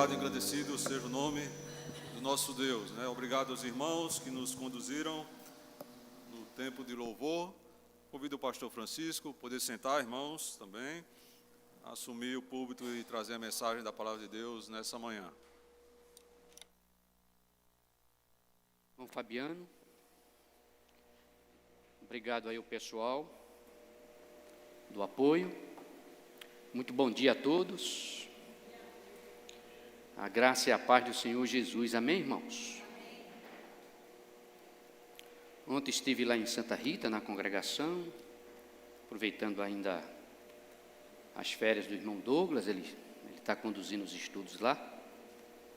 Louvado e agradecido seja o nome do nosso Deus, né? Obrigado aos irmãos que nos conduziram no tempo de louvor. Convido o pastor Francisco, poder sentar, irmãos, também, assumir o púlpito e trazer a mensagem da palavra de Deus nessa manhã. Irmão Fabiano, obrigado aí ao pessoal do apoio. Muito bom dia a todos. A graça e a paz do Senhor Jesus. Amém, irmãos? Ontem estive lá em Santa Rita, na congregação, aproveitando ainda as férias do irmão Douglas, ele está conduzindo os estudos lá.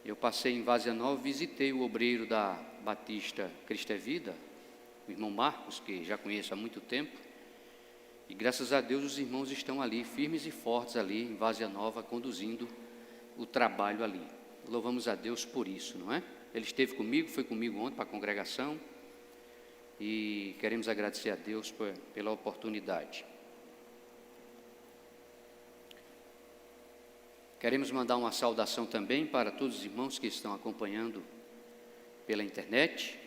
Eu passei em Várzea Nova, visitei o obreiro da Batista Cristo é Vida, o irmão Marcos, que já conheço há muito tempo, e graças a Deus os irmãos estão ali, firmes e fortes ali em Várzea Nova, conduzindo o trabalho ali. Louvamos a Deus por isso, não é? Ele esteve comigo, foi comigo ontem para a congregação, e queremos agradecer a Deus pela oportunidade. Queremos mandar uma saudação também para todos os irmãos que estão acompanhando pela internet,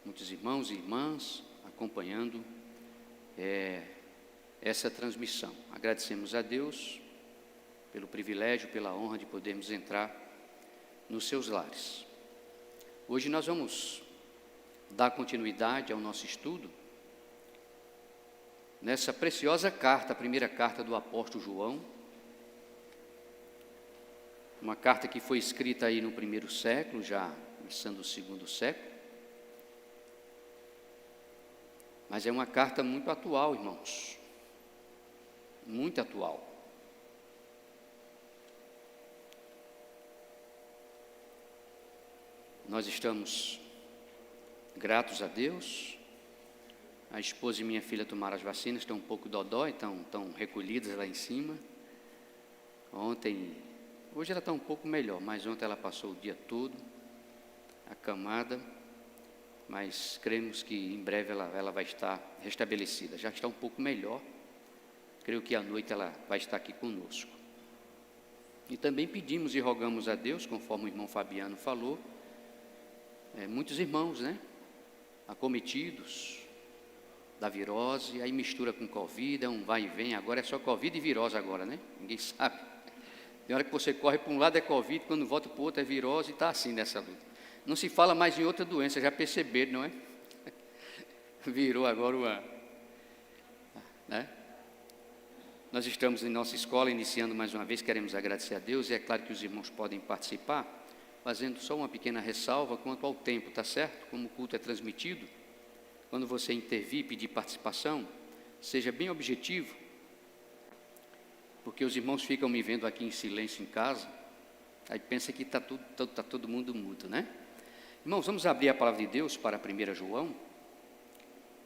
muitos irmãos e irmãs acompanhando essa transmissão. Agradecemos a Deus pelo privilégio, pela honra de podermos entrar nos seus lares. Hoje nós vamos dar continuidade ao nosso estudo nessa preciosa carta, a primeira carta do apóstolo João, uma carta que foi escrita aí no primeiro século, já começando o segundo século, mas é uma carta muito atual, irmãos, muito atual. Nós estamos gratos a Deus. A esposa e minha filha tomaram as vacinas, estão um pouco dodó, estão recolhidas lá em cima. Hoje ela está um pouco melhor, mas ontem ela passou o dia todo acamada, mas cremos que em breve ela vai estar restabelecida. Já está um pouco melhor, creio que à noite ela vai estar aqui conosco. E também pedimos e rogamos a Deus, conforme o irmão Fabiano falou, muitos irmãos, né, acometidos da virose, aí mistura com Covid, um vai e vem, agora é só Covid e virose agora, né, ninguém sabe. Tem hora que você corre para um lado é Covid, quando volta para o outro é virose, e está assim nessa luta. Não se fala mais em outra doença, já perceberam, não é? Virou agora né? Nós estamos em nossa escola, iniciando mais uma vez, queremos agradecer a Deus, e é claro que os irmãos podem participar, fazendo só uma pequena ressalva quanto ao tempo, tá certo? Como o culto é transmitido, quando você intervir e pedir participação, seja bem objetivo, porque os irmãos ficam me vendo aqui em silêncio em casa, aí pensa que está todo mundo mudo, né? Irmãos, vamos abrir a palavra de Deus para 1 João.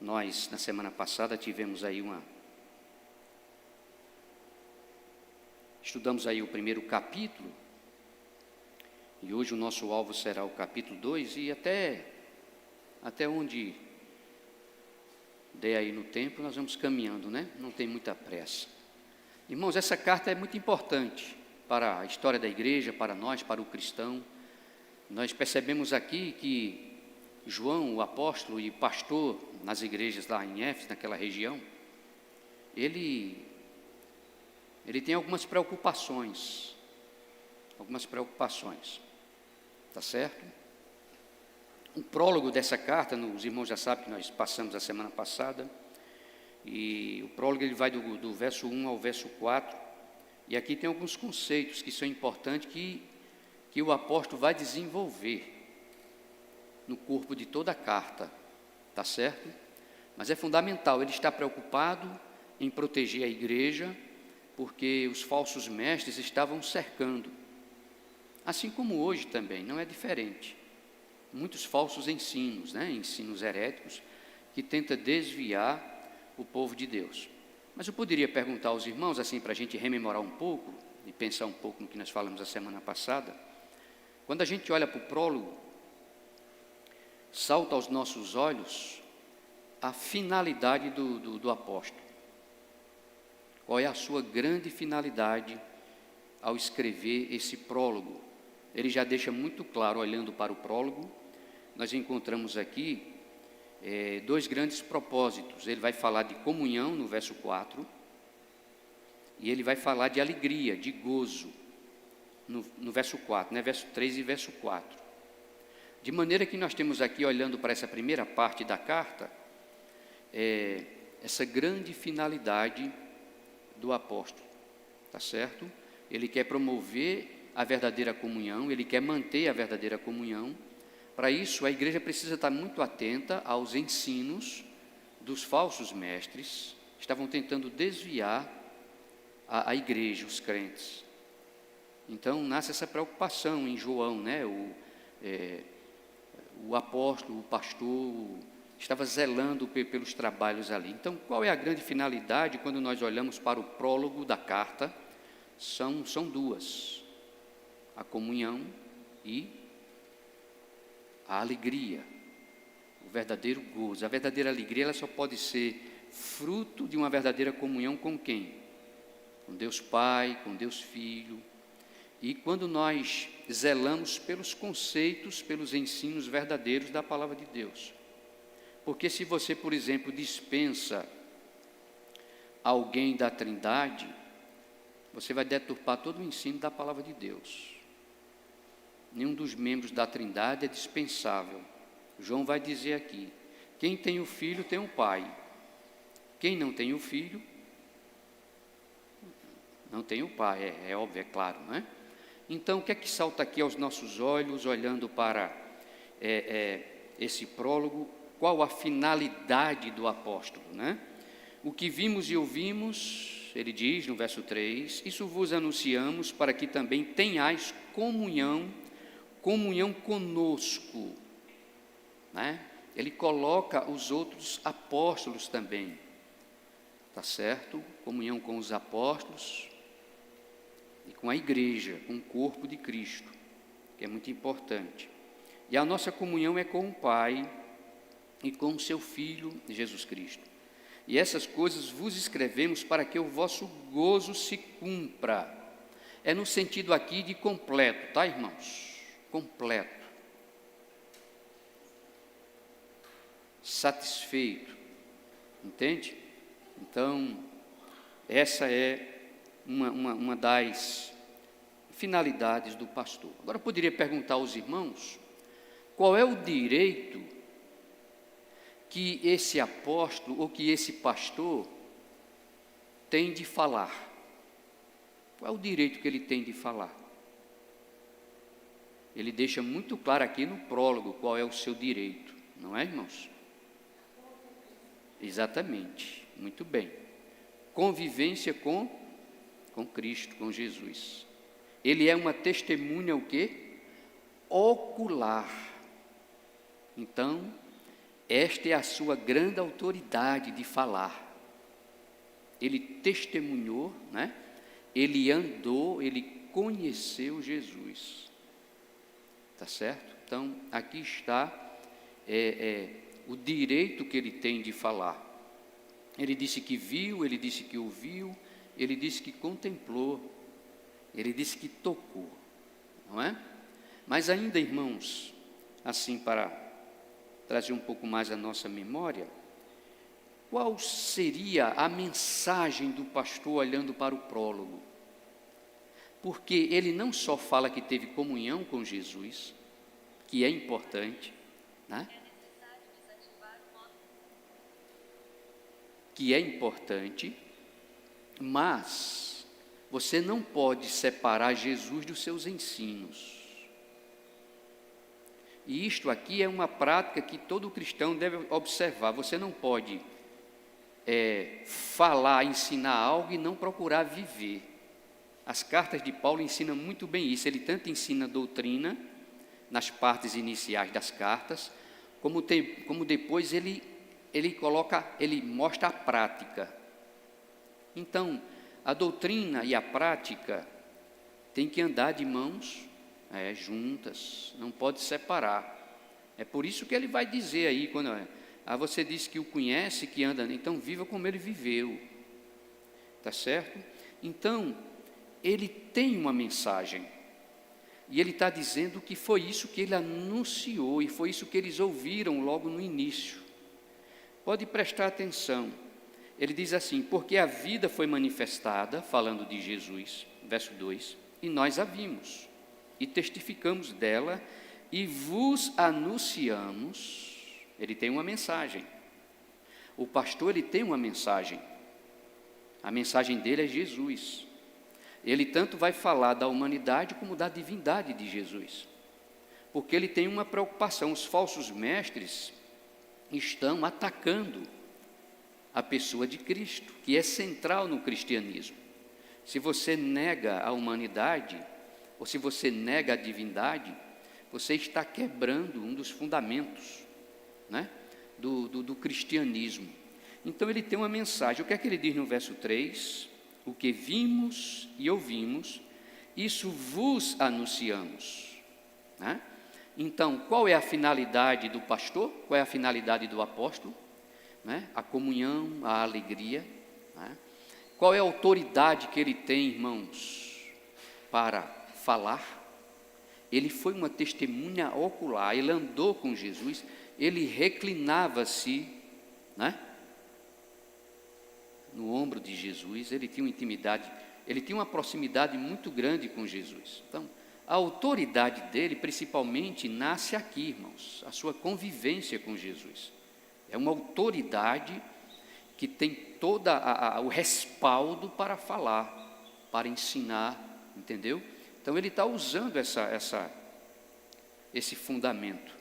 Nós, na semana passada, estudamos aí o primeiro capítulo, e hoje o nosso alvo será o capítulo 2, e até onde der aí no tempo, nós vamos caminhando, né? Não tem muita pressa. Irmãos, essa carta é muito importante para a história da igreja, para nós, para o cristão. Nós percebemos aqui que João, o apóstolo e pastor nas igrejas lá em Éfeso, naquela região, ele tem algumas preocupações, tá certo? O prólogo dessa carta, os irmãos já sabem que nós passamos a semana passada, e o prólogo ele vai do verso 1 ao verso 4, e aqui tem alguns conceitos que são importantes que o apóstolo vai desenvolver no corpo de toda a carta, tá certo? Mas é fundamental, ele está preocupado em proteger a igreja, porque os falsos mestres estavam cercando, assim como hoje também, não é diferente. Muitos falsos ensinos, né? Ensinos heréticos, que tentam desviar o povo de Deus. Mas eu poderia perguntar aos irmãos, assim, para a gente rememorar um pouco, e pensar um pouco no que nós falamos a semana passada, quando a gente olha para o prólogo, salta aos nossos olhos a finalidade do apóstolo. Qual é a sua grande finalidade ao escrever esse prólogo, ele já deixa muito claro, olhando para o prólogo, nós encontramos aqui dois grandes propósitos. Ele vai falar de comunhão no verso 4, e ele vai falar de alegria, de gozo, no verso 4, né? Verso 3 e verso 4. De maneira que nós temos aqui, olhando para essa primeira parte da carta, essa grande finalidade do apóstolo, tá certo? Ele quer promover a verdadeira comunhão, ele quer manter a verdadeira comunhão. Para isso, a igreja precisa estar muito atenta aos ensinos dos falsos mestres, que estavam tentando desviar a igreja, os crentes. Então, nasce essa preocupação em João, né? O apóstolo, o pastor, estava zelando pelos trabalhos ali. Então, qual é a grande finalidade quando nós olhamos para o prólogo da carta? São duas: a comunhão e a alegria, o verdadeiro gozo. A verdadeira alegria, ela só pode ser fruto de uma verdadeira comunhão com quem? Com Deus Pai, com Deus Filho. E quando nós zelamos pelos conceitos, pelos ensinos verdadeiros da palavra de Deus. Porque se você, por exemplo, dispensa alguém da Trindade, você vai deturpar todo o ensino da palavra de Deus. Nenhum dos membros da Trindade é dispensável. João vai dizer aqui: quem tem o Filho tem o Pai. Quem não tem o Filho, não tem o Pai. É óbvio, é claro, não é? Então, o que é que salta aqui aos nossos olhos, olhando para esse prólogo? Qual a finalidade do apóstolo, né? O que vimos e ouvimos, ele diz no verso 3, isso vos anunciamos para que também tenhais comunhão conosco, né? Ele coloca os outros apóstolos também, tá certo? Comunhão com os apóstolos e com a igreja, com o corpo de Cristo, que é muito importante. E a nossa comunhão é com o Pai e com o seu Filho, Jesus Cristo. E essas coisas vos escrevemos para que o vosso gozo se cumpra. É no sentido aqui de completo, tá, irmãos? Completo. Satisfeito. Entende? Então, essa é uma das finalidades do pastor. Agora, eu poderia perguntar aos irmãos, qual é o direito que esse apóstolo ou que esse pastor tem de falar? Qual é o direito que ele tem de falar? Ele deixa muito claro aqui no prólogo qual é o seu direito, não é, irmãos? Exatamente, muito bem. Convivência com Cristo, com Jesus. Ele é uma testemunha o quê? Ocular. Então, esta é a sua grande autoridade de falar. Ele testemunhou, né? Ele andou, ele conheceu Jesus. Tá certo? Então, aqui está o direito que ele tem de falar. Ele disse que viu, ele disse que ouviu, ele disse que contemplou, ele disse que tocou, não é? Mas ainda, irmãos, assim, para trazer um pouco mais a nossa memória, qual seria a mensagem do pastor olhando para o prólogo? Porque ele não só fala que teve comunhão com Jesus, que é importante, né? Que é importante, mas você não pode separar Jesus dos seus ensinos. E isto aqui é uma prática que todo cristão deve observar. Você não pode falar, ensinar algo e não procurar viver. As cartas de Paulo ensinam muito bem isso. Ele tanto ensina doutrina nas partes iniciais das cartas, como depois ele mostra a prática. Então, a doutrina e a prática têm que andar de mãos juntas, não pode separar. É por isso que ele vai dizer aí, quando você diz que o conhece, que anda, então viva como ele viveu, tá certo? Então, ele tem uma mensagem. E ele está dizendo que foi isso que ele anunciou e foi isso que eles ouviram logo no início. Pode prestar atenção. Ele diz assim: porque a vida foi manifestada, falando de Jesus, verso 2, e nós a vimos, e testificamos dela, e vos anunciamos. Ele tem uma mensagem. O pastor, ele tem uma mensagem. A mensagem dele é Jesus. Ele tanto vai falar da humanidade como da divindade de Jesus. Porque ele tem uma preocupação. Os falsos mestres estão atacando a pessoa de Cristo, que é central no cristianismo. Se você nega a humanidade, ou se você nega a divindade, você está quebrando um dos fundamentos, né, do cristianismo. Então ele tem uma mensagem. O que é que ele diz no verso 3? O que vimos e ouvimos, isso vos anunciamos, né? Então, qual é a finalidade do pastor? Qual é a finalidade do apóstolo? Né? A comunhão, a alegria, né? Qual é a autoridade que ele tem, irmãos, para falar? Ele foi uma testemunha ocular, ele andou com Jesus, ele reclinava-se, né, no ombro de Jesus, ele tinha uma intimidade, ele tinha uma proximidade muito grande com Jesus. Então, a autoridade dele, principalmente, nasce aqui, irmãos, a sua convivência com Jesus. É uma autoridade que tem todo o respaldo para falar, para ensinar, entendeu? Então, ele está usando esse fundamento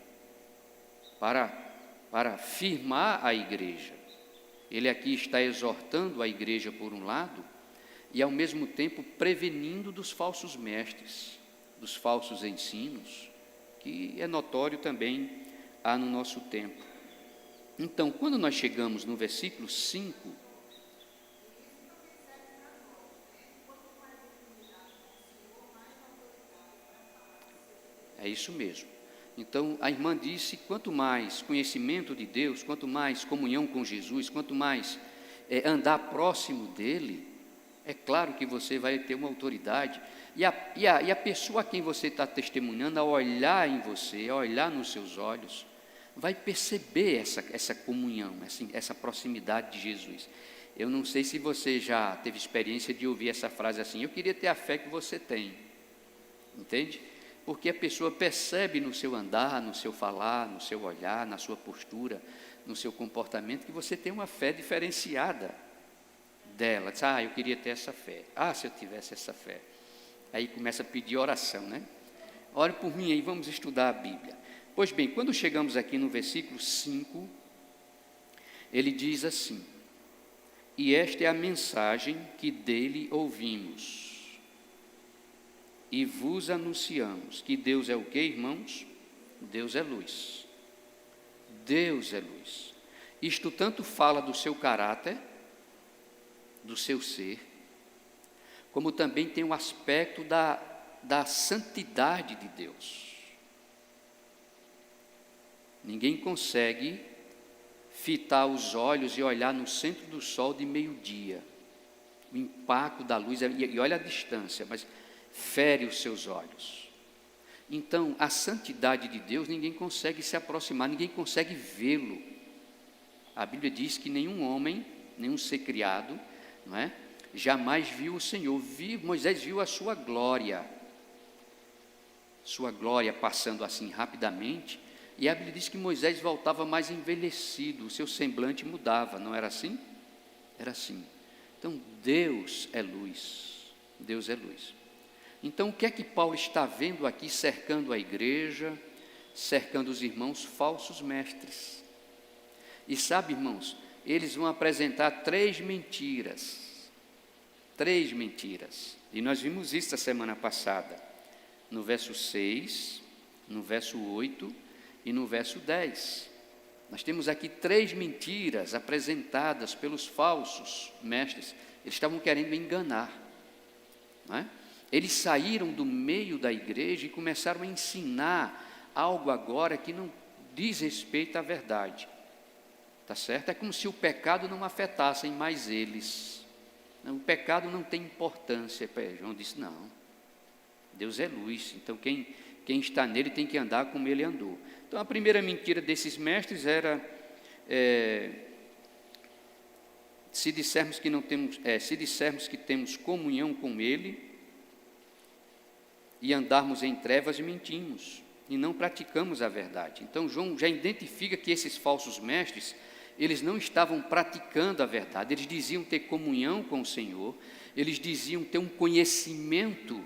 para firmar a igreja. Ele aqui está exortando a igreja por um lado, e ao mesmo tempo prevenindo dos falsos mestres, dos falsos ensinos, que é notório também há no nosso tempo. Então, quando nós chegamos no versículo 5, é isso mesmo. Então, a irmã disse, quanto mais conhecimento de Deus, quanto mais comunhão com Jesus, quanto mais andar próximo dEle, é claro que você vai ter uma autoridade. E a pessoa a quem você está testemunhando, ao olhar em você, ao olhar nos seus olhos, vai perceber essa comunhão, essa proximidade de Jesus. Eu não sei se você já teve experiência de ouvir essa frase assim: eu queria ter a fé que você tem. Entende? Porque a pessoa percebe no seu andar, no seu falar, no seu olhar, na sua postura, no seu comportamento, que você tem uma fé diferenciada dela. Diz: eu queria ter essa fé. Se eu tivesse essa fé. Aí começa a pedir oração, né? Ore por mim aí, vamos estudar a Bíblia. Pois bem, quando chegamos aqui no versículo 5, ele diz assim: e esta é a mensagem que dele ouvimos e vos anunciamos, que Deus é o quê, irmãos? Deus é luz. Deus é luz. Isto tanto fala do seu caráter, do seu ser, como também tem um aspecto da santidade de Deus. Ninguém consegue fitar os olhos e olhar no centro do sol de meio-dia. O impacto da luz, e olha a distância, mas fere os seus olhos. Então, a santidade de Deus, ninguém consegue se aproximar, ninguém consegue vê-lo. A Bíblia diz que nenhum homem, nenhum ser criado, não é, jamais viu o Senhor. Moisés viu a sua glória passando assim rapidamente, e a Bíblia diz que Moisés voltava mais envelhecido, o seu semblante mudava, não era assim? Era assim. Então, Deus é luz, Deus é luz. Então, o que é que Paulo está vendo aqui, cercando a igreja, cercando os irmãos? Falsos mestres. E sabe, irmãos, eles vão apresentar três mentiras, e nós vimos isso a semana passada, no verso 6, no verso 8 e no verso 10. Nós temos aqui três mentiras apresentadas pelos falsos mestres. Eles estavam querendo enganar, não é? Eles saíram do meio da igreja e começaram a ensinar algo agora que não diz respeito à verdade. Tá certo? É como se o pecado não afetasse mais eles. O pecado não tem importância. João disse: não, Deus é luz, então quem está nele tem que andar como ele andou. Então a primeira mentira desses mestres era, se dissermos que temos comunhão com ele e andarmos em trevas, mentimos e não praticamos a verdade. Então João já identifica que esses falsos mestres, eles não estavam praticando a verdade, eles diziam ter comunhão com o Senhor, eles diziam ter um conhecimento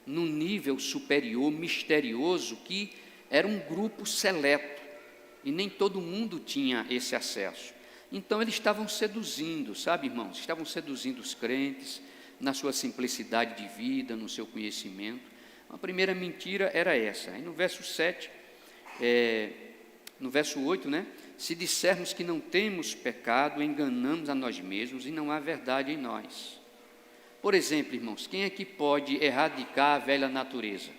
num nível superior, misterioso, que era um grupo seleto, e nem todo mundo tinha esse acesso. Então eles estavam seduzindo, sabe, irmãos? Estavam seduzindo os crentes na sua simplicidade de vida, no seu conhecimento. A primeira mentira era essa. Aí no verso 7, no verso 8, né? Se dissermos que não temos pecado, enganamos a nós mesmos e não há verdade em nós. Por exemplo, irmãos, quem é que pode erradicar a velha natureza?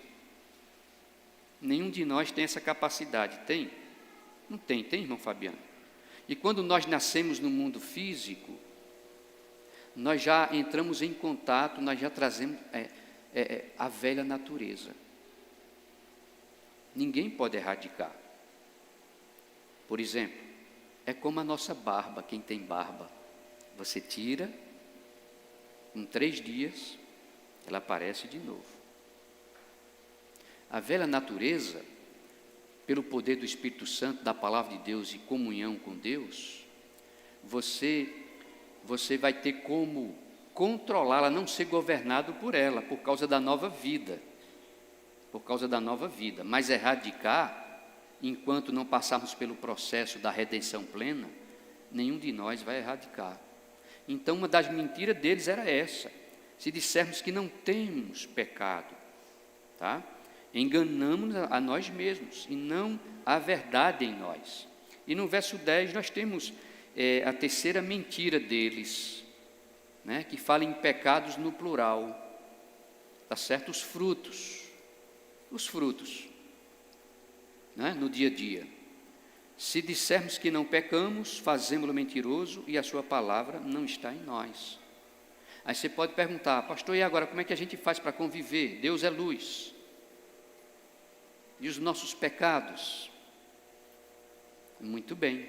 Nenhum de nós tem essa capacidade, tem? Não tem, tem, irmão Fabiano? E quando nós nascemos no mundo físico, nós já entramos em contato, nós já trazemos a velha natureza. Ninguém pode erradicar. Por exemplo, é como a nossa barba, quem tem barba. Você tira, em 3 dias, ela aparece de novo. A velha natureza, pelo poder do Espírito Santo, da Palavra de Deus e comunhão com Deus, você vai ter como controlá-la, não ser governado por ela, por causa da nova vida. Por causa da nova vida. Mas erradicar, enquanto não passarmos pelo processo da redenção plena, nenhum de nós vai erradicar. Então, uma das mentiras deles era essa. Se dissermos que não temos pecado, tá? Enganamos a nós mesmos e não há verdade em nós. E no verso 10 nós temos a terceira mentira deles, né? Que fala em pecados no plural, tá certo? Os frutos, né? No dia a dia. Se dissermos que não pecamos, fazemos-lo mentiroso e a sua palavra não está em nós. Aí você pode perguntar, pastor, e agora como é que a gente faz para conviver? Deus é luz. E os nossos pecados? Muito bem.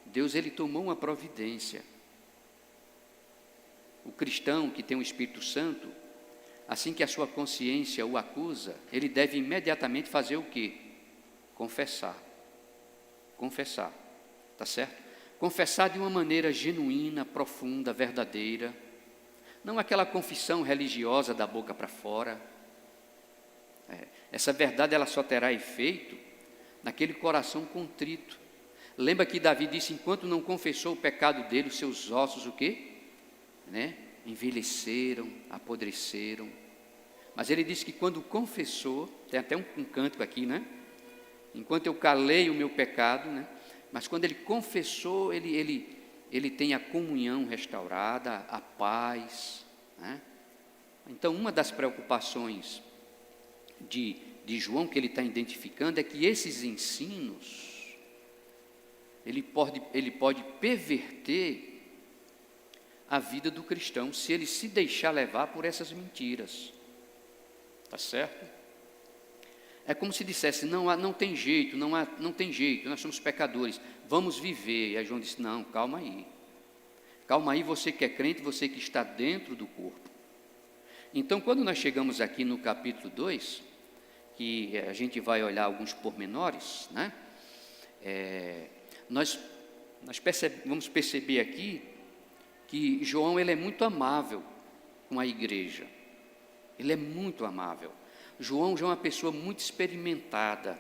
Deus, ele tomou uma providência. O cristão que tem o Espírito Santo, assim que a sua consciência o acusa, ele deve imediatamente fazer o quê? Confessar, tá certo? Confessar de uma maneira genuína, profunda, verdadeira, não aquela confissão religiosa da boca para fora. Essa verdade ela só terá efeito naquele coração contrito. Lembra que Davi disse, enquanto não confessou o pecado dele, os seus ossos o quê? Né? Envelheceram, apodreceram. Mas ele disse que quando confessou, tem até um cântico aqui, né? Enquanto eu calei o meu pecado, né? Mas quando ele confessou, ele tem a comunhão restaurada, a paz, né? Então, uma das preocupações de João que ele está identificando é que esses ensinos, ele pode perverter a vida do cristão, se ele se deixar levar por essas mentiras, tá certo? É como se dissesse, não tem jeito, não tem jeito, nós somos pecadores, vamos viver. E aí João disse, não, calma aí, você que é crente, você que está dentro do corpo. Então, quando nós chegamos aqui no capítulo 2, que a gente vai olhar alguns pormenores, né? Nós vamos perceber aqui que João ele é muito amável com a igreja. Ele é muito amável. João já é uma pessoa muito experimentada.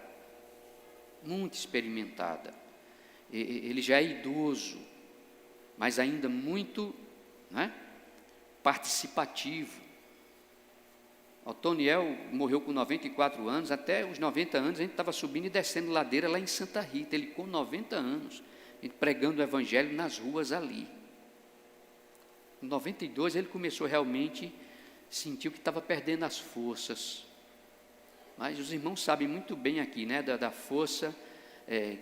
Ele já é idoso, mas ainda muito, né, participativo. Otoniel morreu com 94 anos, até os 90 anos a gente estava subindo e descendo ladeira lá em Santa Rita, ele com 90 anos, pregando o evangelho nas ruas ali. Em 92 ele começou realmente, sentiu que estava perdendo as forças, mas os irmãos sabem muito bem aqui, né, da força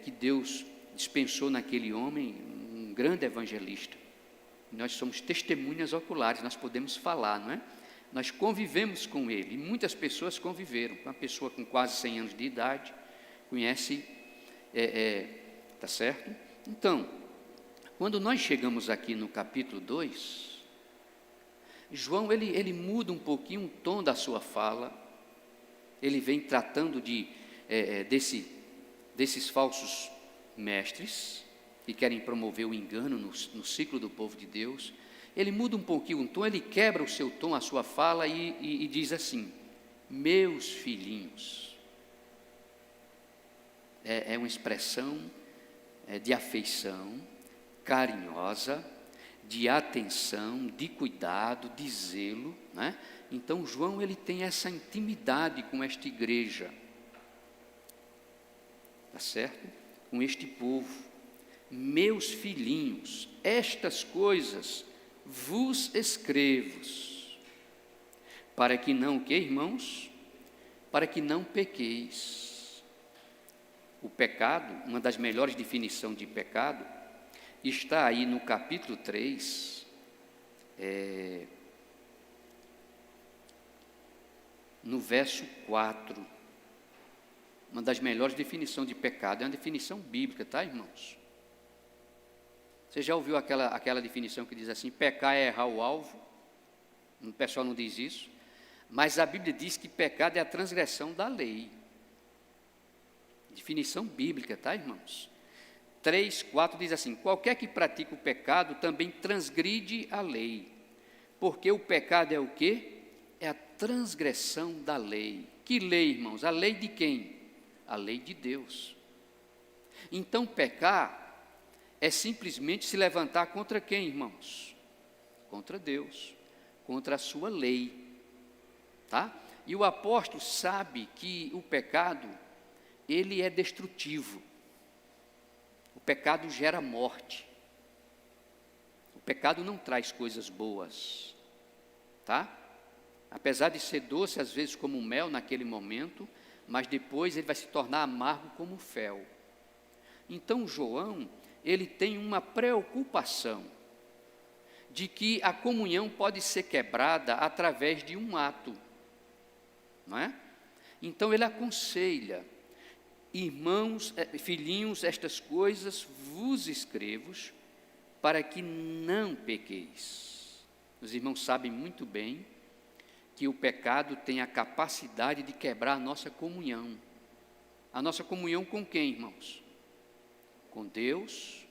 que Deus dispensou naquele homem, um grande evangelista. Nós somos testemunhas oculares, nós podemos falar, não é? Nós convivemos com ele, e muitas pessoas conviveram. Uma pessoa com quase 100 anos de idade conhece, tá certo? Então, quando nós chegamos aqui no capítulo 2, João, ele muda um pouquinho o tom da sua fala. Ele vem tratando desses falsos mestres que querem promover o engano no ciclo do povo de Deus. Ele muda um pouquinho o tom, ele quebra o seu tom, a sua fala e diz assim: meus filhinhos. É uma expressão de afeição, carinhosa, de atenção, de cuidado, de zelo, né? Então João, ele tem essa intimidade com esta igreja, tá certo? Com este povo. Meus filhinhos, estas coisas vos escrevo, para que não, o que, irmãos? Para que não pequeis. O pecado, uma das melhores definições de pecado, está aí no capítulo 3, no verso 4. Uma das melhores definições de pecado, é uma definição bíblica, tá, irmãos? Você já ouviu aquela definição que diz assim: pecar é errar o alvo? O pessoal não diz isso, mas a Bíblia diz que pecado é a transgressão da lei. Definição bíblica, tá, irmãos? 3:4 diz assim: qualquer que pratica o pecado também transgride a lei, porque o pecado é o quê? É a transgressão da lei. Que lei, irmãos? A lei de quem? A lei de Deus. Então pecar é simplesmente se levantar contra quem, irmãos? Contra Deus, contra a sua lei, tá? E o apóstolo sabe que o pecado, ele é destrutivo. O pecado gera morte. O pecado não traz coisas boas, tá? Apesar de ser doce, às vezes como mel naquele momento, mas depois ele vai se tornar amargo como fel. Então João, ele tem uma preocupação de que a comunhão pode ser quebrada através de um ato, não é? Então ele aconselha: irmãos, filhinhos, estas coisas vos escrevo para que não pequeis. Os irmãos sabem muito bem que o pecado tem a capacidade de quebrar a nossa comunhão. A nossa comunhão com quem, irmãos? Com Deus.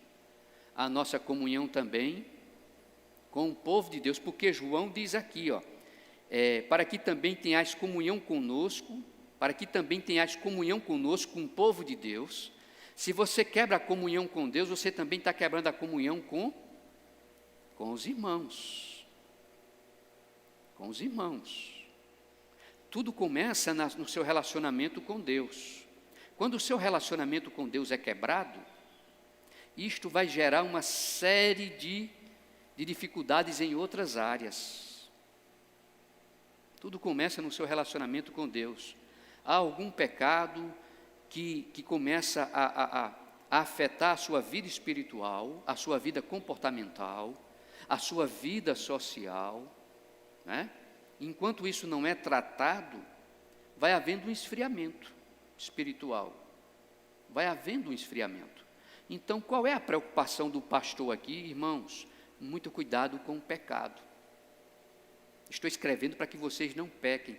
A nossa comunhão também com o povo de Deus, porque João diz aqui, para que também tenhais comunhão conosco, para que também tenhais comunhão conosco, com o povo de Deus. Se você quebra a comunhão com Deus, você também está quebrando a comunhão com os irmãos. Com os irmãos. Tudo começa no seu relacionamento com Deus. Quando o seu relacionamento com Deus é quebrado, isto vai gerar uma série de dificuldades em outras áreas. Tudo começa no seu relacionamento com Deus. Há algum pecado que começa a afetar a sua vida espiritual, a sua vida comportamental, a sua vida social, né? Enquanto isso não é tratado, vai havendo um esfriamento espiritual. Vai havendo um esfriamento. Então, qual é a preocupação do pastor aqui, irmãos? Muito cuidado com o pecado. Estou escrevendo para que vocês não pequem,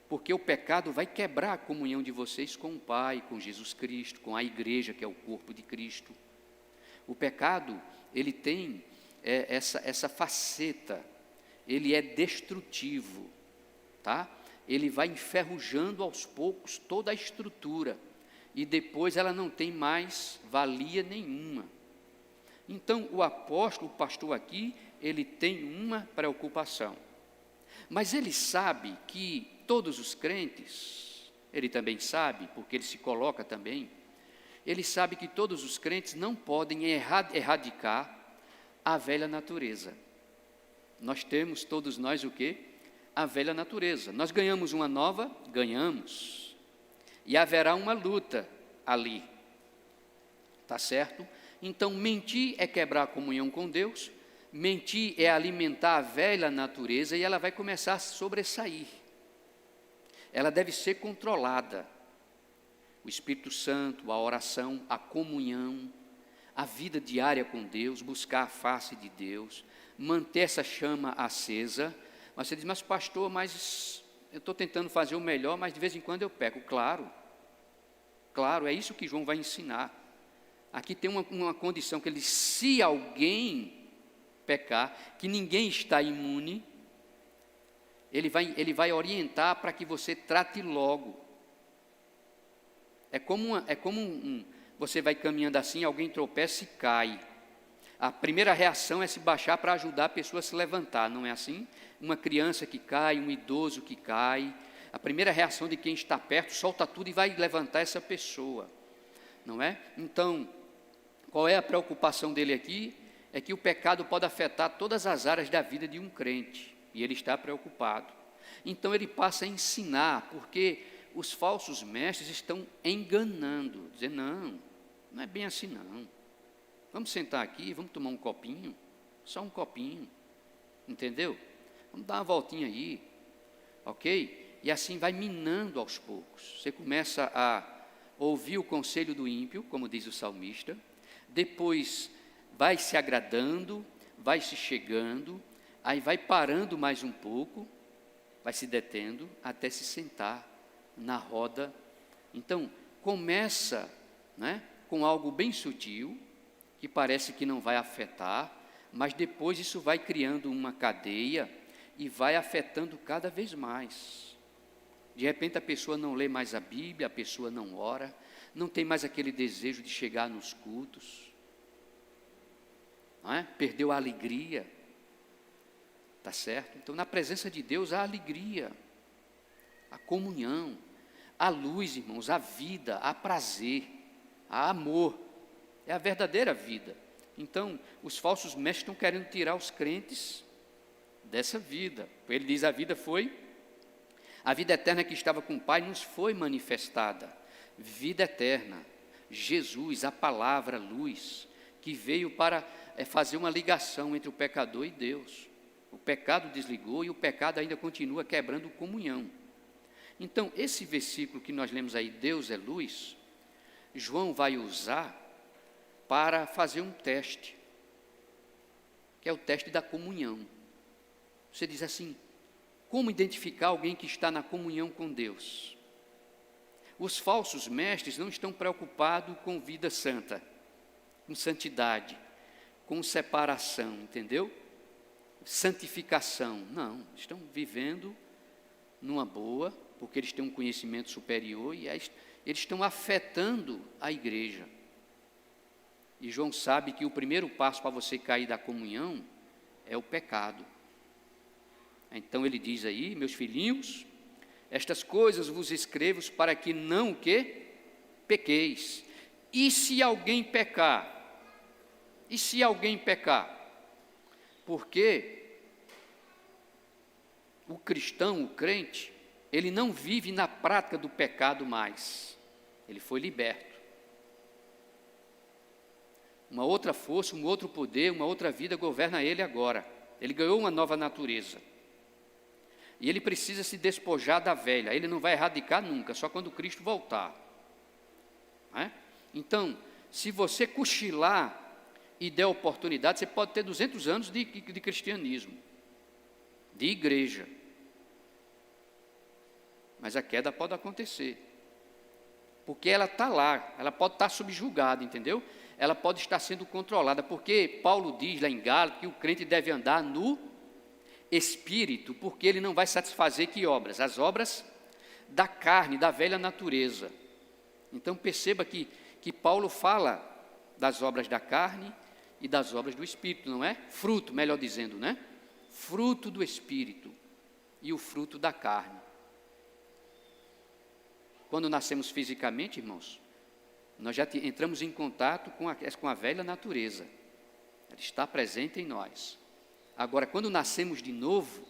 porque o pecado vai quebrar a comunhão de vocês com o Pai, com Jesus Cristo, com a igreja, que é o corpo de Cristo. O pecado, ele tem essa faceta, ele é destrutivo, tá? Ele vai enferrujando aos poucos toda a estrutura, e depois ela não tem mais valia nenhuma. Então, o pastor aqui, ele tem uma preocupação, mas ele sabe que todos os crentes, ele também sabe, porque ele se coloca também, ele sabe que todos os crentes não podem erradicar a velha natureza. Nós temos, todos nós, o quê? A velha natureza. Nós ganhamos uma nova? Ganhamos. E haverá uma luta ali. Tá certo? Então, mentir é quebrar a comunhão com Deus, Mentir é alimentar a velha natureza e ela vai começar a sobressair. Ela deve ser controlada. O Espírito Santo, a oração, a comunhão, a vida diária com Deus, buscar a face de Deus, manter essa chama acesa. Mas você diz, mas pastor, mas eu estou tentando fazer o melhor, mas de vez em quando eu peco. Claro, é isso que João vai ensinar. Aqui tem uma condição que ele diz, se alguém pecar, que ninguém está imune, ele vai orientar para que você trate logo. Você vai caminhando assim, alguém tropeça e cai. A primeira reação é se baixar para ajudar a pessoa a se levantar, não é assim? Uma criança que cai, um idoso que cai, a primeira reação de quem está perto, solta tudo e vai levantar essa pessoa, não é? Então, qual é a preocupação dele aqui? É que o pecado pode afetar todas as áreas da vida de um crente, e ele está preocupado. Então ele passa a ensinar, porque os falsos mestres estão enganando, dizendo, não é bem assim não. Vamos sentar aqui, vamos tomar um copinho, só um copinho, entendeu? Vamos dar uma voltinha aí, ok? E assim vai minando aos poucos. Você começa a ouvir o conselho do ímpio, como diz o salmista, depois vai se agradando, vai se chegando, aí vai parando mais um pouco, vai se detendo, até se sentar na roda. Então, começa, né, com algo bem sutil, que parece que não vai afetar, mas depois isso vai criando uma cadeia e vai afetando cada vez mais. De repente a pessoa não lê mais a Bíblia, a pessoa não ora, não tem mais aquele desejo de chegar nos cultos, não é? Perdeu a alegria, tá certo? Então na presença de Deus há alegria, a comunhão, a luz, irmãos, a vida, há prazer, há amor, é a verdadeira vida. Então os falsos mestres estão querendo tirar os crentes dessa vida. Ele diz, a vida eterna que estava com o Pai nos foi manifestada, vida eterna, Jesus, a palavra, a luz, que veio para fazer uma ligação entre o pecador e Deus. O pecado desligou e o pecado ainda continua quebrando comunhão. Então, esse versículo que nós lemos aí, Deus é luz, João vai usar para fazer um teste, que é o teste da comunhão. Você diz assim, como identificar alguém que está na comunhão com Deus? Os falsos mestres não estão preocupados com vida santa, com santidade, com separação, entendeu? Santificação, não, estão vivendo numa boa, porque eles têm um conhecimento superior e eles estão afetando a igreja. E João sabe que o primeiro passo para você cair da comunhão é o pecado. Então ele diz aí, meus filhinhos, estas coisas vos escrevo para que não o quê? Pequeis. E se alguém pecar? E se alguém pecar? Porque o cristão, o crente, ele não vive na prática do pecado mais. Ele foi liberto. Uma outra força, um outro poder, uma outra vida governa ele agora. Ele ganhou uma nova natureza. E ele precisa se despojar da velha. Ele não vai erradicar nunca, só quando Cristo voltar. Não é? Então, se você cochilar e der oportunidade, você pode ter 200 anos de cristianismo, de igreja. Mas a queda pode acontecer. Porque ela está lá, ela pode estar subjugada, entendeu? Ela pode estar sendo controlada, porque Paulo diz lá em Gálatas que o crente deve andar no Espírito, porque ele não vai satisfazer que obras? As obras da carne, da velha natureza. Então perceba que Paulo fala das obras da carne e das obras do Espírito, não é? Fruto, melhor dizendo, né? Fruto do Espírito e o fruto da carne. Quando nascemos fisicamente, irmãos, nós já entramos em contato com a velha natureza. Ela está presente em nós. Agora, quando nascemos de novo,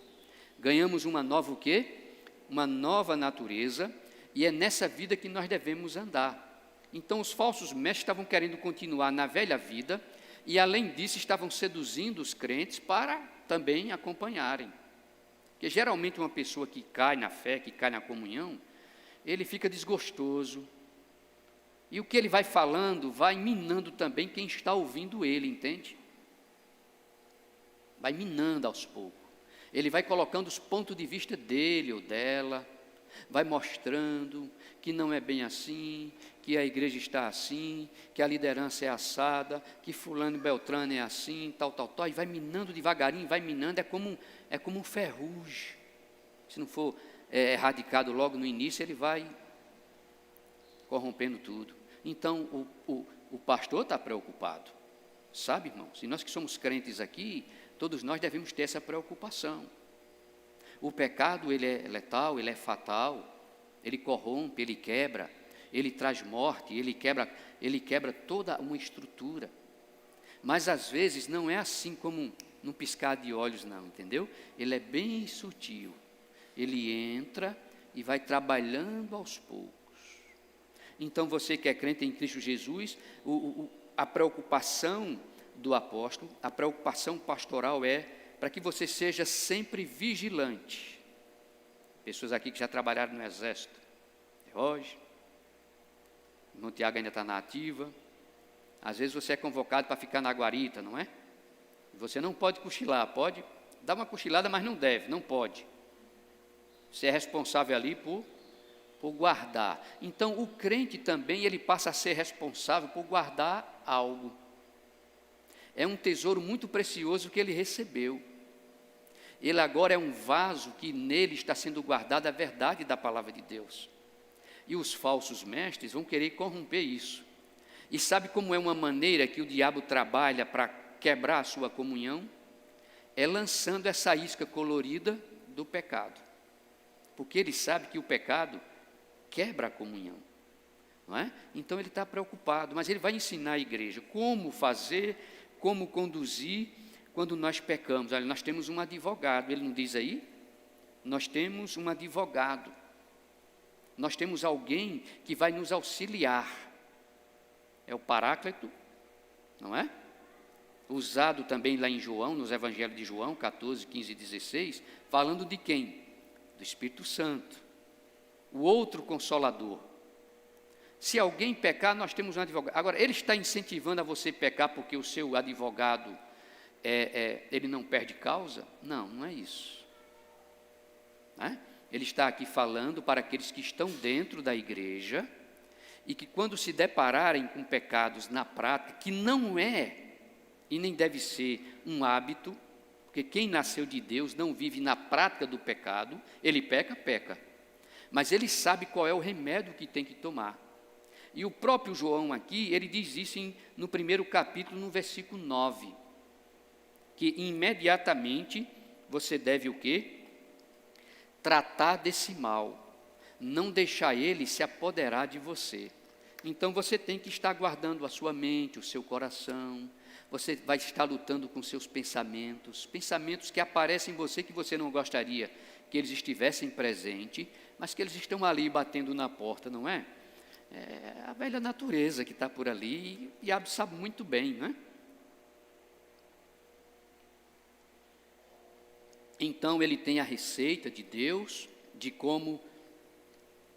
ganhamos uma nova o quê? Uma nova natureza, e é nessa vida que nós devemos andar. Então, os falsos mestres estavam querendo continuar na velha vida, e além disso estavam seduzindo os crentes para também acompanharem. Porque geralmente uma pessoa que cai na fé, que cai na comunhão, ele fica desgostoso. E o que ele vai falando vai minando também quem está ouvindo ele, entende? Vai minando aos poucos. Ele vai colocando os pontos de vista dele ou dela, vai mostrando que não é bem assim, que a igreja está assim, que a liderança é assada, que fulano e beltrano é assim, tal, e vai minando devagarinho, vai minando, é como um ferrugem. Se não for erradicado logo no início, ele vai corrompendo tudo. Então, o pastor está preocupado, sabe, irmãos? E nós que somos crentes aqui, todos nós devemos ter essa preocupação. O pecado, ele é letal, ele é fatal, ele corrompe, ele quebra, ele traz morte, ele quebra toda uma estrutura. Mas às vezes não é assim como num piscar de olhos, não, entendeu? Ele é bem sutil, ele entra e vai trabalhando aos poucos. Então você que é crente em Cristo Jesus, a preocupação do apóstolo, a preocupação pastoral é para que você seja sempre vigilante. Pessoas aqui que já trabalharam no exército, hoje, o irmão Tiago ainda está na ativa, às vezes você é convocado para ficar na guarita, não é? Você não pode cochilar, pode dar uma cochilada, mas não deve, não pode. Você é responsável ali por guardar. Então, o crente também, ele passa a ser responsável por guardar algo. É um tesouro muito precioso que ele recebeu. Ele agora é um vaso que nele está sendo guardada a verdade da palavra de Deus. E os falsos mestres vão querer corromper isso. E sabe como é uma maneira que o diabo trabalha para quebrar a sua comunhão? É lançando essa isca colorida do pecado. Porque ele sabe que o pecado quebra a comunhão, não é? Então ele está preocupado, mas ele vai ensinar a igreja como fazer, como conduzir quando nós pecamos. Olha, nós temos um advogado, ele não diz aí? Nós temos um advogado, nós temos alguém que vai nos auxiliar, é o Paráclito, não é? Usado também lá em João, nos Evangelhos de João, 14, 15 e 16, falando de quem? Do Espírito Santo. O outro Consolador. Se alguém pecar, nós temos um advogado. Agora, ele está incentivando a você pecar porque o seu advogado, ele não perde causa? Não, não é isso. Ele está aqui falando para aqueles que estão dentro da igreja e que quando se depararem com pecados na prática, que não é e nem deve ser um hábito, porque quem nasceu de Deus não vive na prática do pecado, ele peca. Mas ele sabe qual é o remédio que tem que tomar. E o próprio João aqui, ele diz isso no primeiro capítulo, no versículo 9, que imediatamente você deve o quê? Tratar desse mal, não deixar ele se apoderar de você. Então você tem que estar guardando a sua mente, o seu coração, você vai estar lutando com seus pensamentos que aparecem em você que você não gostaria que eles estivessem presentes, mas que eles estão ali batendo na porta, não é? É a velha natureza que está por ali, e o diabo sabe muito bem, não é? Então ele tem a receita de Deus, de como